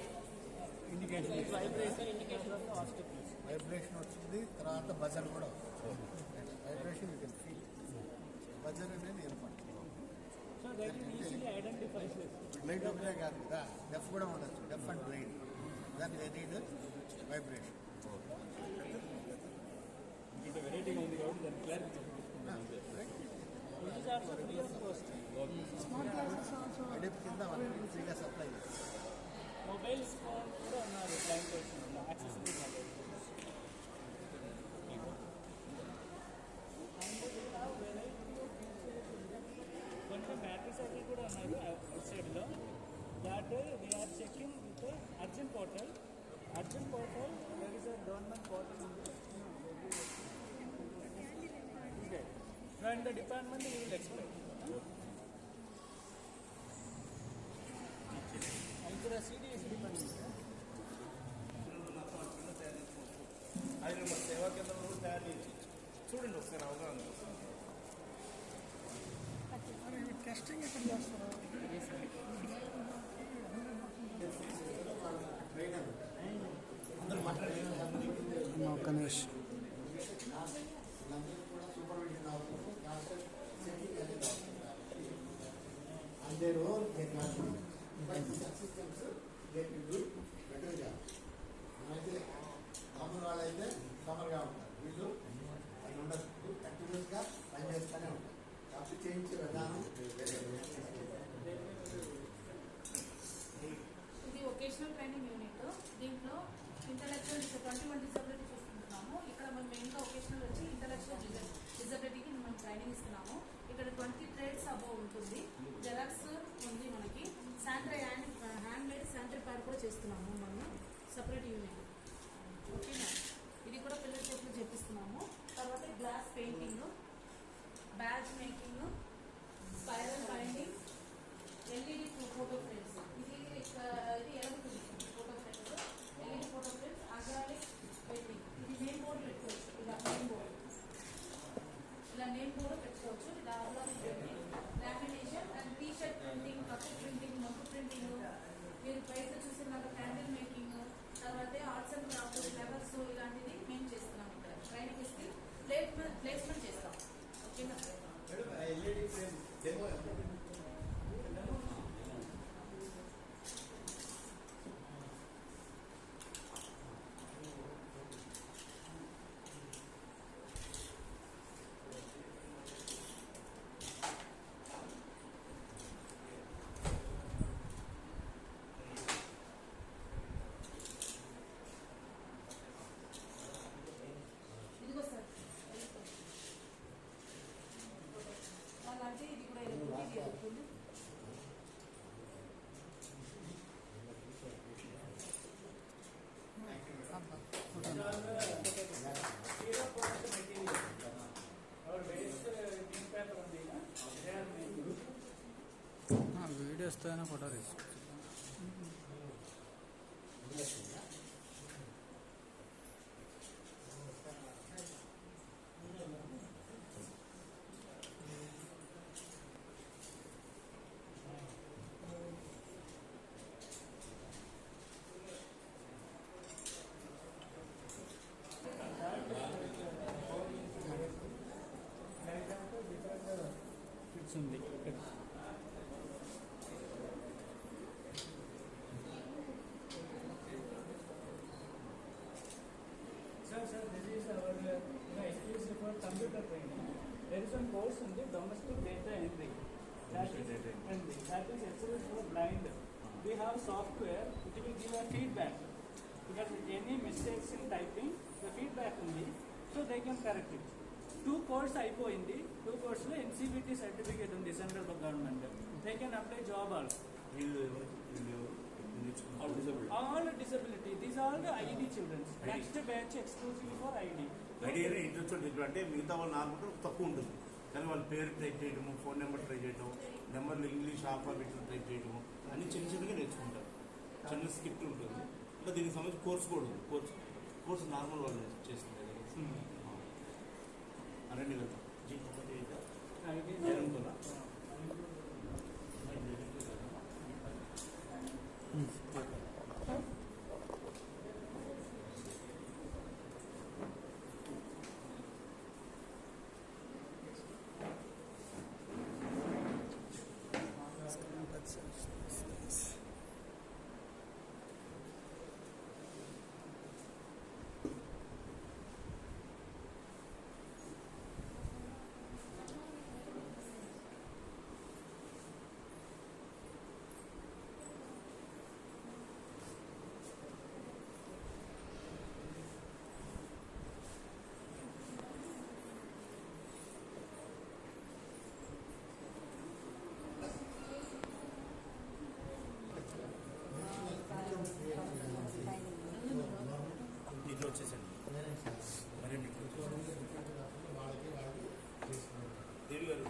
indication vibration indicator of obstacles. Vibration వచ్చింది, తర్వాత బజర్ కూడా vibration you can feel. Buzzer అనేది ఏర్పడుతుంది. So that is easily identifies. Blind ఒకటే కాదు కదా, డెఫ్ కూడా ఉండొచ్చు. డెఫ్ అండ్ బ్లైండ్ దాన్ని ఎనీడ్ వైబ్రేషన్. ఇంకా వెరైటీగా ఉంది కాబట్టి దాని clarity These are also free of cost. Smart glasses also ADIP కింద మనకి ఫ్రీగా సప్లై చేస్తారు. Mobiles phone కూడా ఉన్నారు బ్లైండ్ పర్సన్ యాక్సెసిబుల్ మొబైల్. కొంచెం బ్యాటరీ సైకిల్ కూడా ఉన్నారు అవుట్ సైడ్లో. That they are checking with Arjun portal. Arjun portal there is a government portal ఉంది. And the department we will explain. ఇక్కడ CDS డిపార్ట్మెంట్ అది మన సేవా కేంద్రంలో కూడా తయారు చేసి చూడండి ఒకసారి అవగాహన. టెస్టింగ్ ఎక్కడ చేస్తారు? ఒక్క నిమిషం. supervision of classes, setting as a doctor. And their role, they can do. But the systems, they can do better job. అయితే కామన్ వాళ్ళు అయితే కామన్గా ఉంటారు, వీళ్ళు అది ఉండదు, కంటిన్యూస్గా పనిచేస్తూనే ఉంటారు. కాబట్టి చేయించే విధానం వేరే. ఇది వొకేషనల్ ట్రైనింగ్ యూనిట్. దీంట్లో ఇంటలెక్చువల్ 21 డిసబిలిటీ చూసుకుంటున్నాము. ఇక్కడ మనం మెయిన్గా వొకేషనల్ వచ్చి ఇంటలెక్చువల్ డిసబిలిటీకి మనం ట్రైనింగ్ ఇస్తున్నాము. ఇక్కడ 20 ట్రేడ్స్ అబౌవ్ ఉంటుంది. జెరాక్స్ ఉంది మనకి. Sanitary hand made sanitary pad కూడా చేస్తున్నాము మనం సపరేట్ యూనిట్. ఓకేనా, ఇది కూడా పిల్లల చేతులు చేపిస్తున్నాము. తర్వాత glass painting, badge making, spiral binding, LED photo frames. ఇది ఎలుగుతుంది photo frames, LED photo frames, acrylic painting. ఇది నేమ్ బోర్డు పెట్టుకోవచ్చు. ఇలా నేమ్ బోర్డు పెట్టుకోవచ్చు. ఇది acrylic painting, lamination and T shirt printing, cup printing, mug printing, మీరు బయట చూసినాక క్యాండిల్ మేకింగ్, తర్వాత ఆర్ట్స్ అండ్ క్రాఫ్ట్, ఫ్లవర్స్ ఇలాంటిది మేము చేస్తున్నాం. ఇక్కడ ట్రైనింగ్ ఇస్తే ప్లేస్మెంట్ చేస్తాం. ఓకేనా, ఎల్ఈడి ఫ్రేమ్ డెమో ఇదిగో సార్ అలాంటి ఇది కూడా ఇది అవుతుంది. వీడియోస్ తో ఫోటో తీసుకో. ఉంది. Sir, this is our excuse for computer training. There is one course in the domestic data entry. That is excellent for blind. We have software which will give a feedback. Because any mistakes in typing, the feedback only. So they can correct it. 2 course అయిపోయింది. 2 కోర్సులో NCVT సర్టిఫికేట్ ఉంది central government. They can apply job also. All disability. These are all the IED children. Next batch exclusively for IED. Idea interest అంటే మిగతా వాళ్ళు నార్మల్ తక్కువ ఉంటుంది, కానీ వాళ్ళ పేరు టైప్ చేయడము, ఫోన్ నెంబర్ ట్రై చేయడం, నెంబర్లు ఇంగ్లీష్ ఆల్ఫాబెట్లు టైప్ చేయడము అన్ని చిన్న చిన్నగా నేర్చుకుంటారు. చిన్న స్కిట్ ఉంటుంది. ఇంకా దీనికి సంబంధించి కోర్స్ కూడా ఉంది. కోర్స్ నార్మల్ వాళ్ళు చేస్తుంది. అనండి వెళ్తాం అనుకున్నా. దీంట్లో వచ్చేసండి మరి వాళ్ళకి దేవి గారు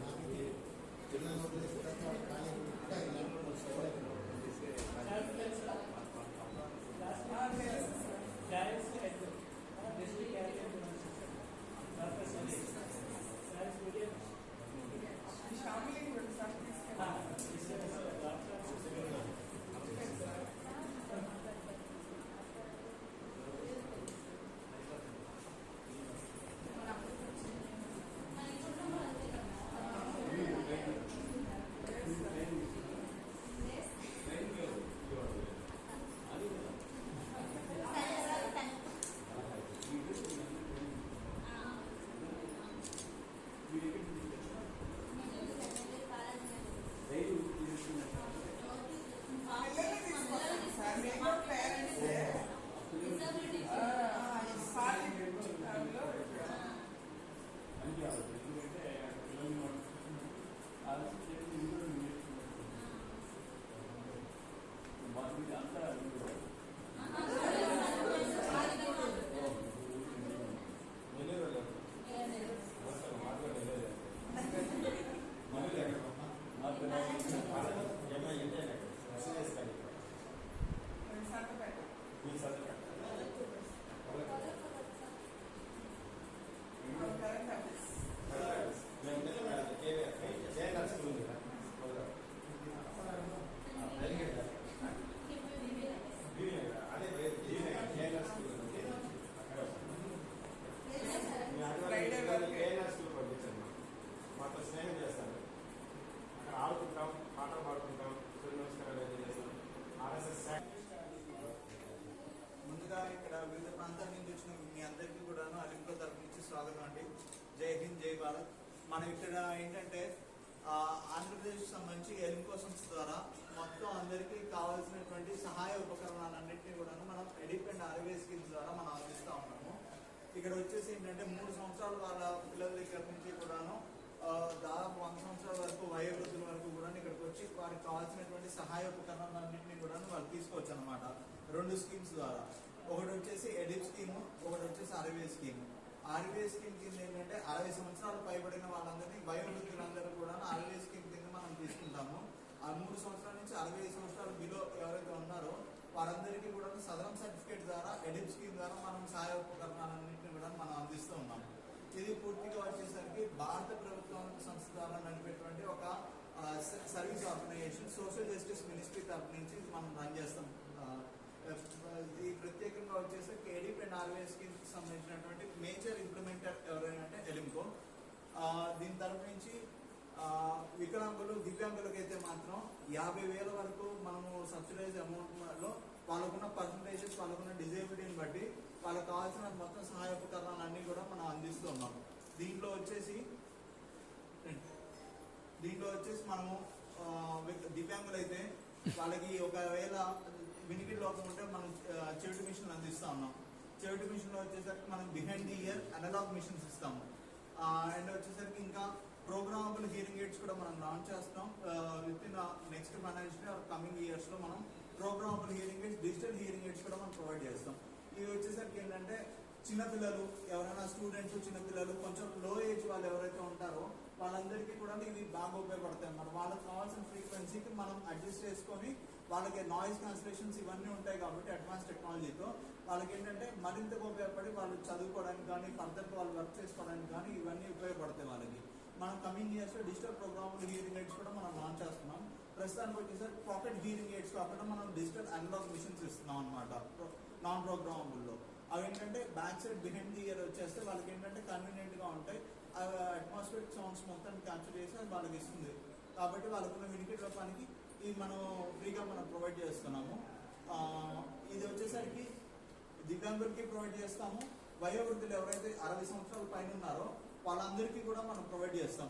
ముందుగా ఇక్కడ వివిధ ప్రాంతాల నుంచి వచ్చిన మీ అందరికీ కూడాను అలింకో తరఫు నుంచి స్వాగతం అండి. జై హింద్, జై భారత్. మనం ఇక్కడ ఏంటంటే ఆంధ్రప్రదేశ్ సంబంధించి ఎలింకో సంస్థ ద్వారా మొత్తం అందరికీ కావాల్సినటువంటి సహాయ ఉపకరణాలన్నింటినీ కూడాను మనం ఎడిప్ అండ్ ఆర్వే స్కీమ్స్ ద్వారా మనం అందిస్తూ ఉన్నాము. ఇక్కడ వచ్చేసి ఏంటంటే 3 సంవత్సరాలు వాళ్ళ పిల్లల దగ్గర నుంచి కూడాను దాదాపు 100 సంవత్సరాల వరకు వయోవృద్ధుల వరకు కూడా ఇక్కడికి వచ్చి వారికి కావాల్సినటువంటి సహాయ ఉపకరణాలన్నింటినీ కూడా వాళ్ళు తీసుకోవచ్చు అనమాట. 2 స్కీమ్స్ ద్వారా, ఒకటి వచ్చేసి ఎడిప్ స్కీము, ఒకటి వచ్చేసి ఆర్వే స్కీమ్. ఆర్వే స్కీమ్ కింద ఏంటంటే 60 సంవత్సరాలు పైబడిన వాళ్ళందరినీ వయోవృద్ధులందరూ కూడా ఆర్వే స్కీమ్ కింద మనం తీసుకుంటాము. ఆ 3 సంవత్సరాల నుంచి 60 సంవత్సరాల బిలో ఎవరైతే ఉన్నారో వారందరికీ కూడా సదరం సర్టిఫికేట్ ద్వారా ఎడిప్ స్కీమ్ ద్వారా మనం సహాయ ఉపకరణాలన్నింటినీ కూడా మనం అందిస్తూ ఉన్నాము. ఇది పూర్తిగా వచ్చేసరికి భారత ప్రభుత్వం సంస్థ ద్వారా నడిపేటువంటి ఒక service organisation, social justice ministry తరఫు నుంచి మనం రన్ చేస్తాం. ఈ ప్రత్యేకంగా వచ్చేసరికి ఎడిప్ అండ్ ఆర్వే స్కీమ్ కి సంబంధించినటువంటి మేజర్ ఇంప్లిమెంటర్ ఎవరైనా అంటే ఎలింకో. దీని తరఫు నుంచి వికలాంగులు, దివ్యాంగులకు అయితే మాత్రం 50,000 వరకు మనము సబ్సిడైజ్ అమౌంట్ లో వాళ్ళకున్న పర్సంటేజెస్, వాళ్ళకున్న డిజేబిలిటీని బట్టి వాళ్ళకి కావాల్సిన మొత్తం సహాయ ఉపకరణాలన్నీ కూడా మనం అందిస్తూ ఉన్నాం. దీంట్లో వచ్చేసి మనము దివ్యాంగులు అయితే వాళ్ళకి ఒకవేళ వినికిడి లోపం ఉంటే మనం చెవిటి మిషన్లు అందిస్తూ ఉన్నాం. చెవిటి మిషన్ లో వచ్చేసరికి మనం behind the ear analog machines ఇస్తాము. అండ్ వచ్చేసరికి ఇంకా ప్రోగ్రామబుల్ హియరింగ్ ఎయిడ్స్ కూడా మనం లాంచ్ చేస్తాం. With in next financial coming years లో మనం programmable hearing aids, digital hearing aids కూడా మనం ప్రొవైడ్ చేస్తాం. ఇవి వచ్చేసరికి ఏంటంటే చిన్నపిల్లలు ఎవరైనా స్టూడెంట్స్, చిన్నపిల్లలు కొంచెం లో ఏజ్ వాళ్ళు ఎవరైతే ఉంటారో వాళ్ళందరికీ కూడా ఇవి బాగా ఉపయోగపడతాయి అన్నమాట. వాళ్ళకి కావాల్సిన ఫ్రీక్వెన్సీకి మనం అడ్జస్ట్ చేసుకొని వాళ్ళకి నాయిస్ క్యాన్సిలేషన్స్ ఇవన్నీ ఉంటాయి కాబట్టి అడ్వాన్స్ టెక్నాలజీతో వాళ్ళకి ఏంటంటే మరింతగా ఉపయోగపడి వాళ్ళు చదువుకోవడానికి కానీ ఫర్దర్గా వాళ్ళు వర్క్ చేసుకోవడానికి కానీ ఇవన్నీ ఉపయోగపడతాయి వాళ్ళకి. మనం కమింగ్ ఇయర్స్ లో డిజిటల్ ప్రోగ్రామబుల్ హియరింగ్ ఎయిడ్స్ కూడా మనం లాంచ్ చేస్తున్నాం. ప్రస్తుతానికి వచ్చేసరికి పాకెట్ హియరింగ్ ఎయిడ్స్ కాకుండా మనం డిజిటల్ అనలాగ్ మిషన్స్ ఇస్తున్నాం అనమాట నాన్ ప్రోగ్రామబుల్లో. అవి ఏంటంటే back side behind the year వచ్చేస్తే వాళ్ళకి ఏంటంటే కన్వీనియంట్ గా ఉంటాయి. అవి అట్మాస్ఫియరిక్ సౌండ్స్ మొత్తం క్యాప్చర్ చేసి అది వాళ్ళకి ఇస్తుంది. కాబట్టి వాళ్ళకున్న వినికిడి రూపానికి ఇది మనం ఫ్రీగా మనం ప్రొవైడ్ చేస్తున్నాము. ఇది వచ్చేసరికి దివ్యాంగులకి ప్రొవైడ్ చేస్తాము. వయోవృద్ధులు ఎవరైతే 60 సంవత్సరాల పైన ఉన్నారో వాళ్ళందరికీ కూడా మనం ప్రొవైడ్ చేస్తాం.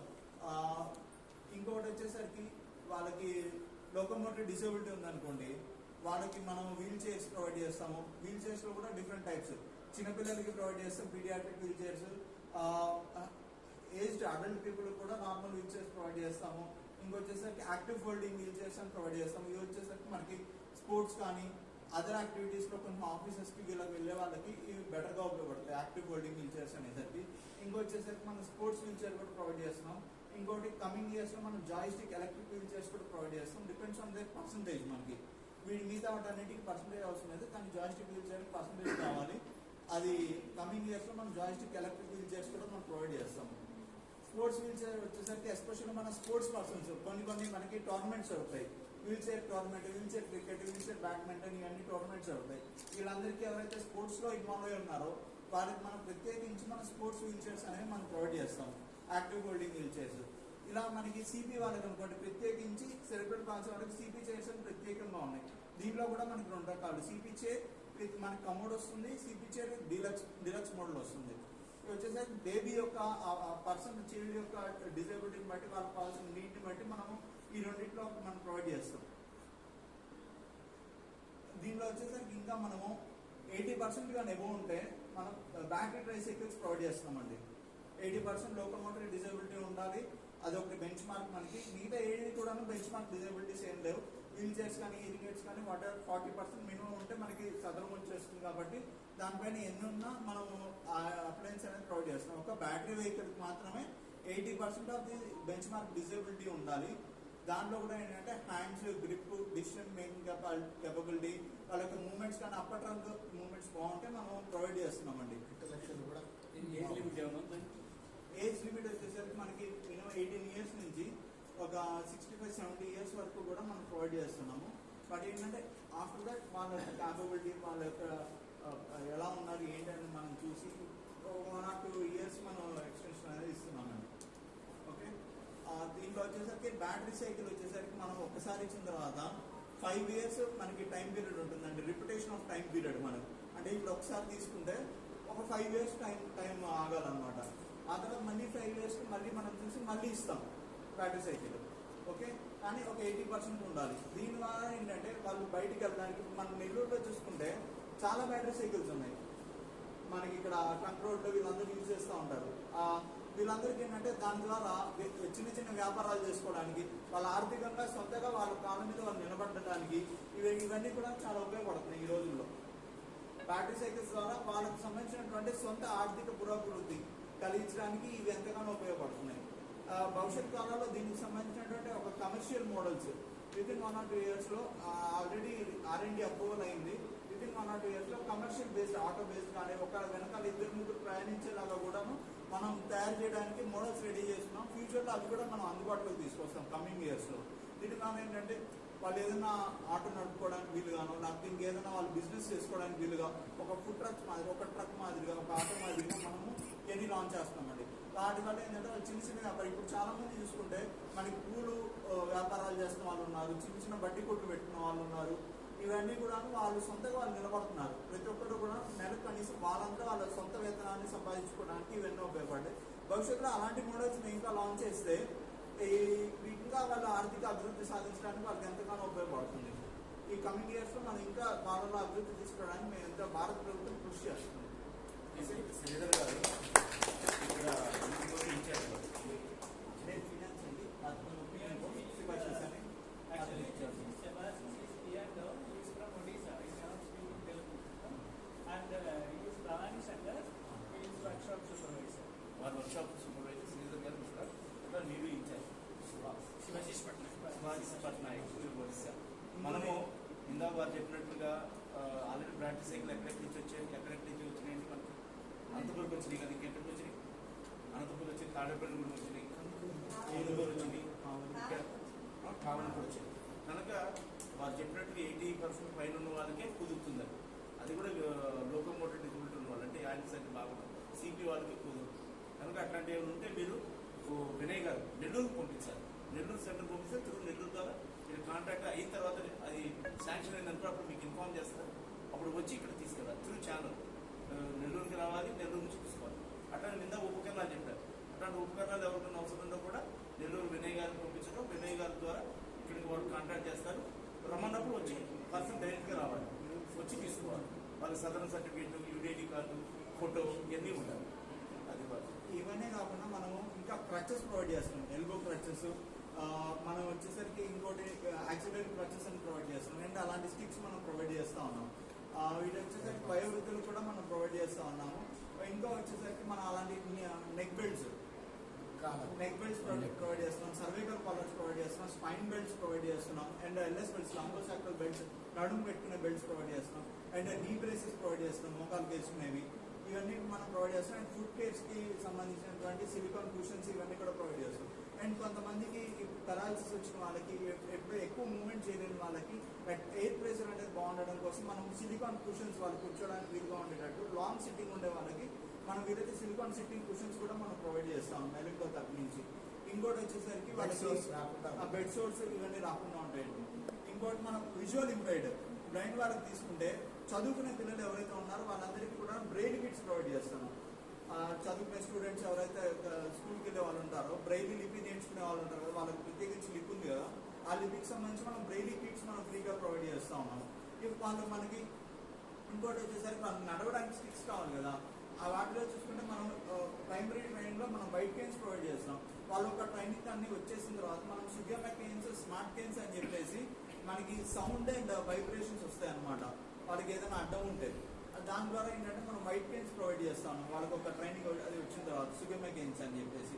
ఇంకొకటి వచ్చేసరికి వాళ్ళకి లోకోమోటివ్ డిసేబిలిటీ ఉందనుకోండి, వాళ్ళకి మనం వీల్ చైర్స్ ప్రొవైడ్ చేస్తాము. వీల్ చైర్స్ లో కూడా డిఫరెంట్ టైప్స్, చిన్నపిల్లలకి ప్రొవైడ్ చేస్తాం paediatric wheel chairs, aged adult people కూడా నార్మల్ వీల్ చైర్స్ ప్రొవైడ్ చేస్తాము. ఇంకొచ్చేసరికి యాక్టివ్ ఫోల్డింగ్ వీల్ చైర్స్ అని ప్రొవైడ్ చేస్తాము. ఇవి వచ్చేసరికి మనకి స్పోర్ట్స్ కానీ అదర్ యాక్టివిటీస్ లో కొంచెం ఆఫీసెస్ కి వీళ్ళకి వెళ్ళే వాళ్ళకి ఇవి బెటర్ గా ఉపయోగపడతాయి యాక్టివ్ ఫోల్డింగ్ వీల్ చైర్స్ అనేసరికి. ఇంకొచ్చేసరికి మనం స్పోర్ట్స్ వీల్ చైర్ కూడా ప్రొవైడ్ చేస్తున్నాం. ఇంకోటి కమింగ్ ఇయర్స్ లో మనం జాయిస్టిక్ ఎలక్ట్రిక్ వీల్ చైర్స్ కూడా ప్రొవైడ్ చేస్తాం. Depends on the percentage. మనకి వీడి మిగతా వాటన్నిటికి పర్సంటేజ్ అవసరం లేదు, కానీ జాయిస్టిక్ వీల్ చైర్ పర్సంటేజ్ కావాలి. అది కమింగ్ ఇయర్స్ లో మనం జాయిస్టిక్ ఎలక్ట్రిక్ వీల్ చైర్స్ కూడా మనం ప్రొవైడ్ చేస్తాం. స్పోర్ట్స్ వీల్ చైర్ వచ్చేసరికి ఎస్పెషల్లీ మన స్పోర్ట్స్ పర్సన్స్ కొన్ని మనకి టోర్నమెంట్స్ అవుతాయి. Wheel chair tournament, wheel chair cricket, wheel chair badminton, ఇవన్నీ టోర్నమెంట్స్ అవుతాయి. వీళ్ళందరికీ ఎవరైతే స్పోర్ట్స్ లో ఇన్వాల్వ్ అయి ఉన్నారో వాళ్ళకి మనం ప్రత్యేకించి మన స్పోర్ట్స్ వీల్ చైర్స్ అనేవి మనం ప్రొవైడ్ చేస్తాం. Active holding wheel chairs. ఇలా మనకి సిపి వాళ్ళకి అనుకోండి ప్రత్యేకించి సెరెబ్రల్ పాల్సీ వాళ్ళకి సిపి చైర్స్ అని ప్రత్యేకంగా ఉన్నాయి. దీంట్లో కూడా మనకి 2 రకాలు సిపి చైర్ మనకి కమోడ్ వస్తుంది, సిపి చైర్ డిలక్స్ మోడల్ వస్తుంది. వచ్చేసరికి బేబీ యొక్క పర్సన్ చైల్డ్ యొక్క డిజేబిలిటీని బట్టి వాళ్ళకి కావాల్సిన నీడ్ని బట్టి మనము ఈ రెండింటిలో మనం ప్రొవైడ్ చేస్తాం. దీనిలో వచ్చేసరికి ఇంకా మనము 80% కానీ ఎబో ఉంటే మనం బ్యాటరీ ట్రైసైకిల్స్ ప్రొవైడ్ చేస్తున్నామండి. 80% లోకోమోటరీ డిజేబిలిటీ ఉండాలి, అదొకటి బెంచ్ మార్క్ మనకి. మిగతా ఏది కూడా బెంచ్ మార్క్ డిజేబిలిటీస్ ఏం లేవు. వీల్ చైర్స్ కానీ హియరింగ్ ఎయిడ్స్ కానీ 40% మినిమం ఉంటే మనకి సదరం వచ్చేస్తుంది. కాబట్టి దానిపైన ఎన్ని ఉన్నా మనం అప్లయన్స్ అనేది ప్రొవైడ్ చేస్తున్నాం. ఒక బ్యాటరీ వెహికల్ మాత్రమే 80% of the bench mark disability ఉండాలి. దాంట్లో కూడా ఏంటంటే hands grip, decision making capability, వాళ్ళకి మూవ్మెంట్స్ కానీ అప్పర్ ట్రంక్ మూవ్మెంట్స్ బాగుంటే మనం ప్రొవైడ్ చేస్తున్నామండి. ఇంటలెక్చువల్ కూడా ఏజ్ లిమిట్ వచ్చేసరికి మనకి మినిమం 18 ఇయర్స్ నుంచి ఒక 65-70 ఇయర్స్ వరకు కూడా మనం ప్రొవైడ్ చేస్తున్నాము. బట్ ఏంటంటే ఆఫ్టర్ దట్ వాళ్ళ యొక్క క్యాపబిలిటీ, వాళ్ళ యొక్క ఎలా ఉన్నారు ఏంటని మనం చూసి 1 or 2 ఇయర్స్ మనం ఎక్స్టెన్షన్ అనేది ఇస్తున్నామండి. ఓకే. దీంట్లో వచ్చేసరికి బ్యాటరీ సైకిల్ వచ్చేసరికి మనం ఒక్కసారి ఇచ్చిన తర్వాత 5 ఇయర్స్ మనకి టైం పీరియడ్ ఉంటుందండి. రిపిటేషన్ ఆఫ్ టైం పీరియడ్ మనకు అంటే ఇప్పుడు ఒకసారి తీసుకుంటే ఒక 5 ఇయర్స్ టైం ఆగాలన్నమాట. ఆ తర్వాత మళ్ళీ 5 ఇయర్స్ మళ్ళీ మనం చూసి మళ్ళీ ఇస్తాం బ్యాటరీ సైకిల్. ఓకే. కానీ ఒక 80% ఉండాలి. దీని ద్వారా ఏంటంటే వాళ్ళు బయటికి వెళ్ళడానికి మన నెల్లూరులో చూసుకుంటే చాలా బ్యాటరీ సైకిల్స్ ఉన్నాయి మనకి. ఇక్కడ ట్రంక్ రోడ్లో వీళ్ళందరూ యూజ్ చేస్తూ ఉంటారు. వీళ్ళందరికీ ఏంటంటే దాని ద్వారా చిన్న చిన్న వ్యాపారాలు చేసుకోవడానికి, వాళ్ళ ఆర్థికంగా సొంతగా వాళ్ళ కాళ్ళ మీద వాళ్ళు నిలబడడానికి ఇవన్నీ కూడా చాలా ఉపయోగపడుతున్నాయి ఈ రోజుల్లో. బ్యాటరీ సైకిల్స్ ద్వారా వాళ్ళకు సంబంధించినటువంటి సొంత ఆర్థిక పురోభివృద్ధి కలిగించడానికి ఇవి ఎంతగానో ఉపయోగపడుతున్నాయి. భవిష్యత్ కాలంలో దీనికి సంబంధించినటువంటి ఒక commercial models within 1 or 2 years లో ఆల్రెడీ R&D అప్రూవల్ అయింది. వితిన్ 1 or 2 years లో కమర్షియల్ బేస్డ్, ఆటో బేస్డ్ కానీ ఒక వెనకాల 2-3 ప్రయాణించేలాగా కూడా మనం తయారు చేయడానికి మోడల్స్ రెడీ చేస్తున్నాం. ఫ్యూచర్లో అవి కూడా మనం అందుబాటులోకి తీసుకొస్తాం కమింగ్ ఇయర్స్లో. దీని కారణం ఏంటంటే వాళ్ళు ఏదైనా ఆటో నడుపుకోవడానికి వీలుగాను, లేకపోతే ఇంకేదైనా వాళ్ళు బిజినెస్ చేసుకోవడానికి వీలుగా ఒక ఫుడ్ ట్రక్ మాదిరి, ఒక ట్రక్ మాదిరిగా, ఒక ఆటో మాదిరిగా మనము ఎన్ని లాంచ్ చేస్తున్నామండి. వాటి వల్ల ఏంటంటే వాళ్ళు చిన్న చిన్న వ్యాపారం, ఇప్పుడు చాలా మంది చూసుకుంటే మనకి పూలు వ్యాపారాలు చేస్తున్న వాళ్ళు ఉన్నారు, చిన్న చిన్న బడ్డీ కొట్లు పెట్టుకున్న వాళ్ళు ఉన్నారు. ఇవన్నీ కూడా వాళ్ళు సొంతగా వాళ్ళు నిలబడుతున్నారు. ప్రతి ఒక్కరు కూడా నెలకు కనీసం వాళ్ళంతా వాళ్ళ సొంత వేతనాన్ని సంపాదించుకోవడానికి ఇవన్నీ ఉపయోగపడ్డాయి. భవిష్యత్తులో అలాంటి మోడల్స్ ఇంకా లాంచ్ చేస్తే ఇంకా వాళ్ళ ఆర్థిక అభివృద్ధి సాధించడానికి వాళ్ళకి ఎంతగానో ఉపయోగపడుతుంది. ఈ కమింగ్ ఇయర్స్లో మనం ఇంకా వాళ్ళలో అభివృద్ధి తీసుకోవడానికి మేము ఎంత భారత ప్రభుత్వం కృషి చేస్తుంది. బ్యాటరీ సైకిల్ ఎక్కడెక్కడి నుంచి వచ్చాయి, ఎక్కడెక్కడి నుంచి వచ్చినాయండి మనకి అనంతపురం వచ్చినాయి కదా, ఇంకెక్కడికి వచ్చినాయి, అనంతపురం వచ్చి తాడేపల్లి కూడా వచ్చినాయి, ఏలూరు వచ్చినాయి, కావడం కూడా వచ్చింది. కనుక వారు చెప్పినట్టుగా 80% పైన ఉన్న వాళ్ళకే కుదురుతుందండి. అది కూడా లోకోమోటివ్ డిజబిలిటీ ఉన్న వాళ్ళు, అంటే యాక్సిస్ అంటే బాగుంటుంది, సిపి వాళ్ళకి కుదురుతుంది. కనుక అట్లాంటివి ఉంటే మీరు వినయ్ గారు నెల్లూరుకు పంపించాలి. నెల్లూరు సెంటర్ పంపిస్తే త్రూ నెల్లూరు ద్వారా మీరు కాంట్రాక్ట్ అయిన తర్వాత అది శాంక్షన్ అయినందుకు అప్పుడు మీకు ఇన్ఫార్మ్ చేస్తారు. అప్పుడు వచ్చి ఇక్కడ తీసుకెళ్ళాలి త్రూ ఛానల్. నెల్లూరుకి రావాలి, నెల్లూరు నుంచి తీసుకోవాలి. అట్లా నిన్న ఉపకరణాలు చెప్పారు. అట్లాంటి ఉపకరణాలు ఎవరికైనా అవసరం ఉందో కూడా నెల్లూరు వినయ్ గారిని పంపించడం, వినయ్ గారి ద్వారా ఇక్కడికి వాళ్ళు కాంటాక్ట్ చేస్తారు. రమ్మన్నప్పుడు వచ్చి పర్సన్ డైరెక్ట్గా రావాలి, వచ్చి తీసుకోవాలి. వాళ్ళకి southern certificate, UDID card, photo ఇవన్నీ ఉంటాయి. అది ఇవన్నీ కాకుండా మనము ఇంకా క్రచెస్ ప్రొవైడ్ చేస్తాం, ఎల్బో క్రచెస్, మనం వచ్చేసరికి ఇంకోటి యాక్సిడెంట్ క్రచెస్ అని ప్రొవైడ్ చేస్తాం. అండ్ అలాంటి స్టిక్స్ మనం ప్రొవైడ్ చేస్తూ ఉన్నాం. వీటి వచ్చేసరికి వయోవృద్ధులు కూడా మనం ప్రొవైడ్ చేస్తూ ఉన్నాము. ఇంకా వచ్చేసరికి మనం అలాంటి నెక్ బెల్ట్స్ ప్రొవైడ్ చేస్తున్నాం, సర్వైకల్ కాలర్స్ ప్రొవైడ్ చేస్తున్నాం, స్పైన్ బెల్ట్స్ ప్రొవైడ్ చేస్తున్నాం, and LS belts, lumbosacral belts, నడుము పెట్టుకునే బెల్ట్స్ ప్రొవైడ్ చేస్తున్నాం, అండ్ నీ బ్రేసెస్ ప్రొవైడ్ చేస్తున్నాం, మోకాలు వేసుకునేవి ఇవన్నీ మనం ప్రొవైడ్ చేస్తాం. అండ్ ఫుడ్ కేర్స్కి సంబంధించినటువంటి సిలికాన్ కుషన్స్ ఇవన్నీ కూడా ప్రొవైడ్ చేస్తాం. అండ్ కొంతమందికి పెరాలసిస్ వచ్చిన వాళ్ళకి, ఎప్పుడు ఎక్కువ మూవ్మెంట్ చేయలేని వాళ్ళకి ఎయిర్ ప్రెషర్ అనేది బాగుండడం కోసం మనం సిలికాన్ కుషన్స్ వాళ్ళు కూర్చోడానికి వీలుగా ఉండేటట్టు, లాంగ్ సిట్టింగ్ ఉండే వాళ్ళకి మనం వీలైతే సిలికాన్ సిట్టింగ్ కుషన్స్ కూడా మనం ప్రొవైడ్ చేస్తాం మెలికో తరపు నుంచి. ఇంకోటి వచ్చేసరికి వాళ్ళకి బెడ్ సోర్స్ ఇవన్నీ రాకుండా ఉంటాయండి. ఇంకోటి మనం విజువల్ ఇంపైర్డ్ బ్లైండ్ వాళ్ళకి తీసుకుంటే చదువుకునే పిల్లలు ఎవరైతే ఉన్నారో వాళ్ళందరికీ కూడా బ్రెయిల్ కిట్స్ ప్రొవైడ్ చేస్తాను. చదువుకునే స్టూడెంట్స్ ఎవరైతే స్కూల్కి వెళ్ళే వాళ్ళు ఉంటారో, బ్రెయిలీ లిపి నేర్చుకునే వాళ్ళు ఉంటారు కదా, వాళ్ళకి ప్రత్యేకించి లిప్ ఉంది కదా, ఆ లిపికి సంబంధించి మనం బ్రెయిలీ కిట్స్ మనం ఫ్రీగా ప్రొవైడ్ చేస్తూ ఉన్నాం. ఇప్పుడు వాళ్ళు మనకి ఇంకోటి వచ్చేసరికి వాళ్ళకి నడవడానికి స్టిక్స్ కావాలి కదా, ఆ వాటిలో చూసుకుంటే మనం ప్రైమరీ ట్రైనింగ్లో మనం వైట్ కేన్స్ ప్రొవైడ్ చేస్తాం. వాళ్ళు ఒక ట్రైనింగ్ అన్ని వచ్చేసిన తర్వాత మనం సుగమ కేన్స్, స్మార్ట్ కేన్స్ అని చెప్పేసి మనకి సౌండ్ అండ్ వైబ్రేషన్స్ వస్తాయి అన్నమాట. వాళ్ళకి ఏదైనా అడ్డం ఉంటే దాని ద్వారా ఏంటంటే మనం వైట్ కేన్స్ ప్రొవైడ్ చేస్తాము వాళ్ళకి ఒక ట్రైనింగ్ అది వచ్చిన తర్వాత, సుగమ కేన్స్ అని చెప్పేసి.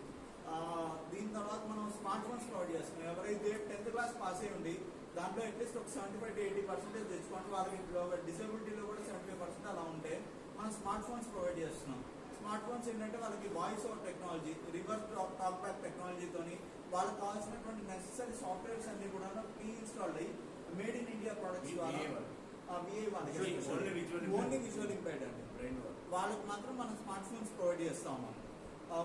దీని తర్వాత మనం స్మార్ట్ ఫోన్స్ ప్రొవైడ్ చేస్తున్నాం. ఎవరైతే 10th క్లాస్ పాస్ అయ్యి ఉండి దాంట్లో అట్లీస్ట్ ఒక 75 to 80% తెచ్చుకోండి, వాళ్ళకి డిసేబిలిటీలో కూడా 75% అలా ఉంటే మనం స్మార్ట్ ఫోన్స్ ప్రొవైడ్ చేస్తున్నాం. స్మార్ట్ ఫోన్స్ ఏంటంటే వాళ్ళకి voice over technology, reverse talk back టెక్నాలజీతోని వాళ్ళకి కావాల్సినటువంటి నెసెసరీ సాఫ్ట్వేర్స్ అన్ని కూడా ప్రీ ఇన్స్టాల్డ్ అయ్యి మేడ్ ఇన్ ఇండియా ప్రొడక్ట్స్ ద్వారా ఓన్లీ విజువల్ ఇంపైర్డ్ అండి వాళ్ళకి మాత్రం మనం స్మార్ట్ ఫోన్స్ ప్రొవైడ్ చేస్తాము.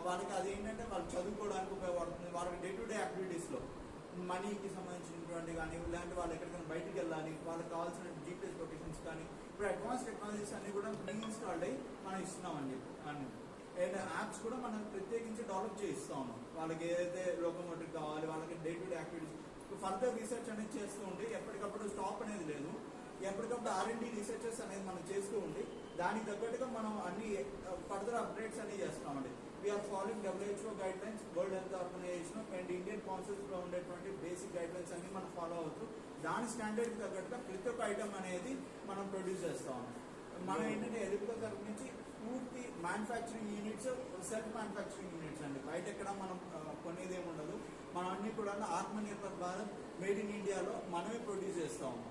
వాళ్ళకి అది ఏంటంటే వాళ్ళు చదువుకోవడానికి ఉపయోగపడుతుంది. వాళ్ళకి డే టు డే యాక్టివిటీస్లో మనీకి సంబంధించినటువంటి కానీ, ఇలాంటి వాళ్ళు ఎక్కడికైనా బయటికి వెళ్ళాలి, వాళ్ళకి కావాల్సిన జీపీఎస్ లొకేషన్స్ కానీ, ఇప్పుడు అడ్వాన్స్ టెక్నాలజీస్ అన్ని కూడా ప్రీ ఇన్స్టాల్డ్ అయ్యి మనం ఇస్తున్నామండి. అండ్ యాప్స్ కూడా మనం ప్రత్యేకించి డెవలప్ చేయిస్తా ఉన్నాం. వాళ్ళకి ఏదైతే లోకోమోటివ్ కావాలి, వాళ్ళకి day to day activities further research అనేది చేస్తూ ఉండి ఎప్పటికప్పుడు స్టాప్ అనేది లేదు. ఎప్పటికప్పుడు R&D రీసెర్చెస్ అనేది మనం చేస్తూ ఉండి దానికి తగ్గట్టుగా మనం అన్ని ఫర్దర్ అప్డేట్స్ అన్ని చేస్తున్నామండి. We are following WHO guidelines, world health organisation and Indian కౌన్సిల్స్లో ఉండేటువంటి బేసిక్ గైడ్ లైన్స్ అన్ని మనం ఫాలో అవుతూ దాని స్టాండర్డ్కి తగ్గట్టుగా ప్రతి ఒక్క ఐటమ్ అనేది మనం ప్రొడ్యూస్ చేస్తా ఉన్నాం. మనం ఏంటంటే ఎలికో తరపు నుంచి పూర్తి manufacturing units, self manufacturing units అండి. బయట ఎక్కడ మనం కొనేది ఏమి ఉండదు. మనం అన్ని కూడా ఆత్మనిర్భర్ భారత్ మేడ్ ఇన్ ఇండియాలో మనమే ప్రొడ్యూస్ చేస్తా ఉన్నాం.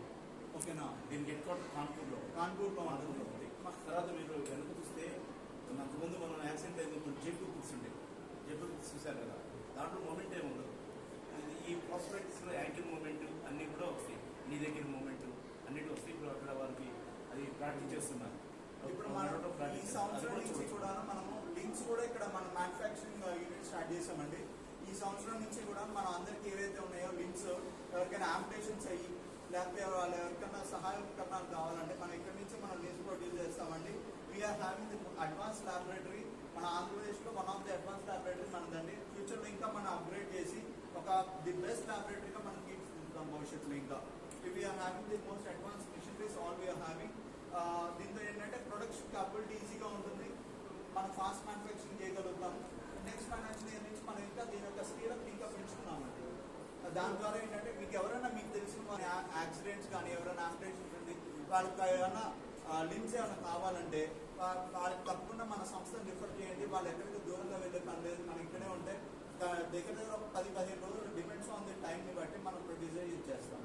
ఓకేనా? దీనికి హెడ్ క్వార్టర్ కాన్పూర్లో ఉంటుంది. తర్వాత మీరు వెనక చూస్తే అంతకుముందు మనం యాక్సిడెంట్ అయినప్పుడు జైపూర్ కూర్చుండే, జైపూర్ చూశారు కదా, దాంట్లో మూమెంట్ ఏమి ఉండదు. ఈ ప్రాస్పెక్ట్స్లో యాంకిల్ మూమెంట్ అన్నీ కూడా వస్తాయి, నీ దగ్గర మూమెంట్ అన్నిటి వస్తాయి. ఇప్పుడు అక్కడ వారికి అది ప్రాక్టీస్ చేస్తున్నారు. ఇప్పుడు మనం ఈ సంవత్సరం నుంచి కూడా మనము లింక్స్ కూడా ఇక్కడ మన మ్యానుఫ్యాక్చరింగ్ యూనిట్ స్టార్ట్ చేసామండి. ఈ సంవత్సరం నుంచి కూడా మనం అందరికి ఏవైతే ఉన్నాయో లింక్స్, ఎవరికైనా ఆంపిటేషన్స్ అయ్యి లేకపోతే వాళ్ళు ఎవరికైనా సహాయకరణాలు కావాలంటే మనం ఇక్కడ నుంచి మనం లింక్స్ ప్రొడ్యూస్ చేస్తామండి. We are having the advance laboratory, మన ఆంధ్రప్రదేశ్లో one of the advance laboratory మనదండి. ఫ్యూచర్లో ఇంకా మనం అప్గ్రేడ్ చేసి ఒక ది బెస్ట్ ల్యాబొరేటరీగా మనం తీసుకుంటాం భవిష్యత్తులో. ఇంకా we are having the most advance machineries all we are having. దీంతో ఏంటంటే ప్రొడక్షన్ క్యాపబిలిటీ ఈజీగా ఉంటుంది, మనం ఫాస్ట్ మ్యానుఫ్యాక్చరింగ్ చేయగలుగుతాం. నెక్స్ట్ ఫైనాన్షియల్ ఇయర్ నుంచి మనం ఇంకా దీని యొక్క స్కేల్ ఇంకా పెంచుకున్నామండి. దాని ద్వారా ఏంటంటే మీకు ఎవరైనా మీకు తెలిసిన యాక్సిడెంట్స్ కానీ ఎవరైనా ఆంపిటేషన్స్ ఉంది, వాళ్ళకి ఏమైనా లింక్స్ ఏమైనా కావాలంటే వాళ్ళకి తప్పకుండా మన సంస్థను రిఫర్ చేయండి. వాళ్ళు ఎక్కడికి దూరంగా వెళ్ళే పని లేదు, మనం ఇక్కడే ఉంటే దగ్గర 10-15 రోజులు డిపెండ్స్ ఆన్ ది టైంని బట్టి మనం ప్రొడ్యూస్ చేస్తాం.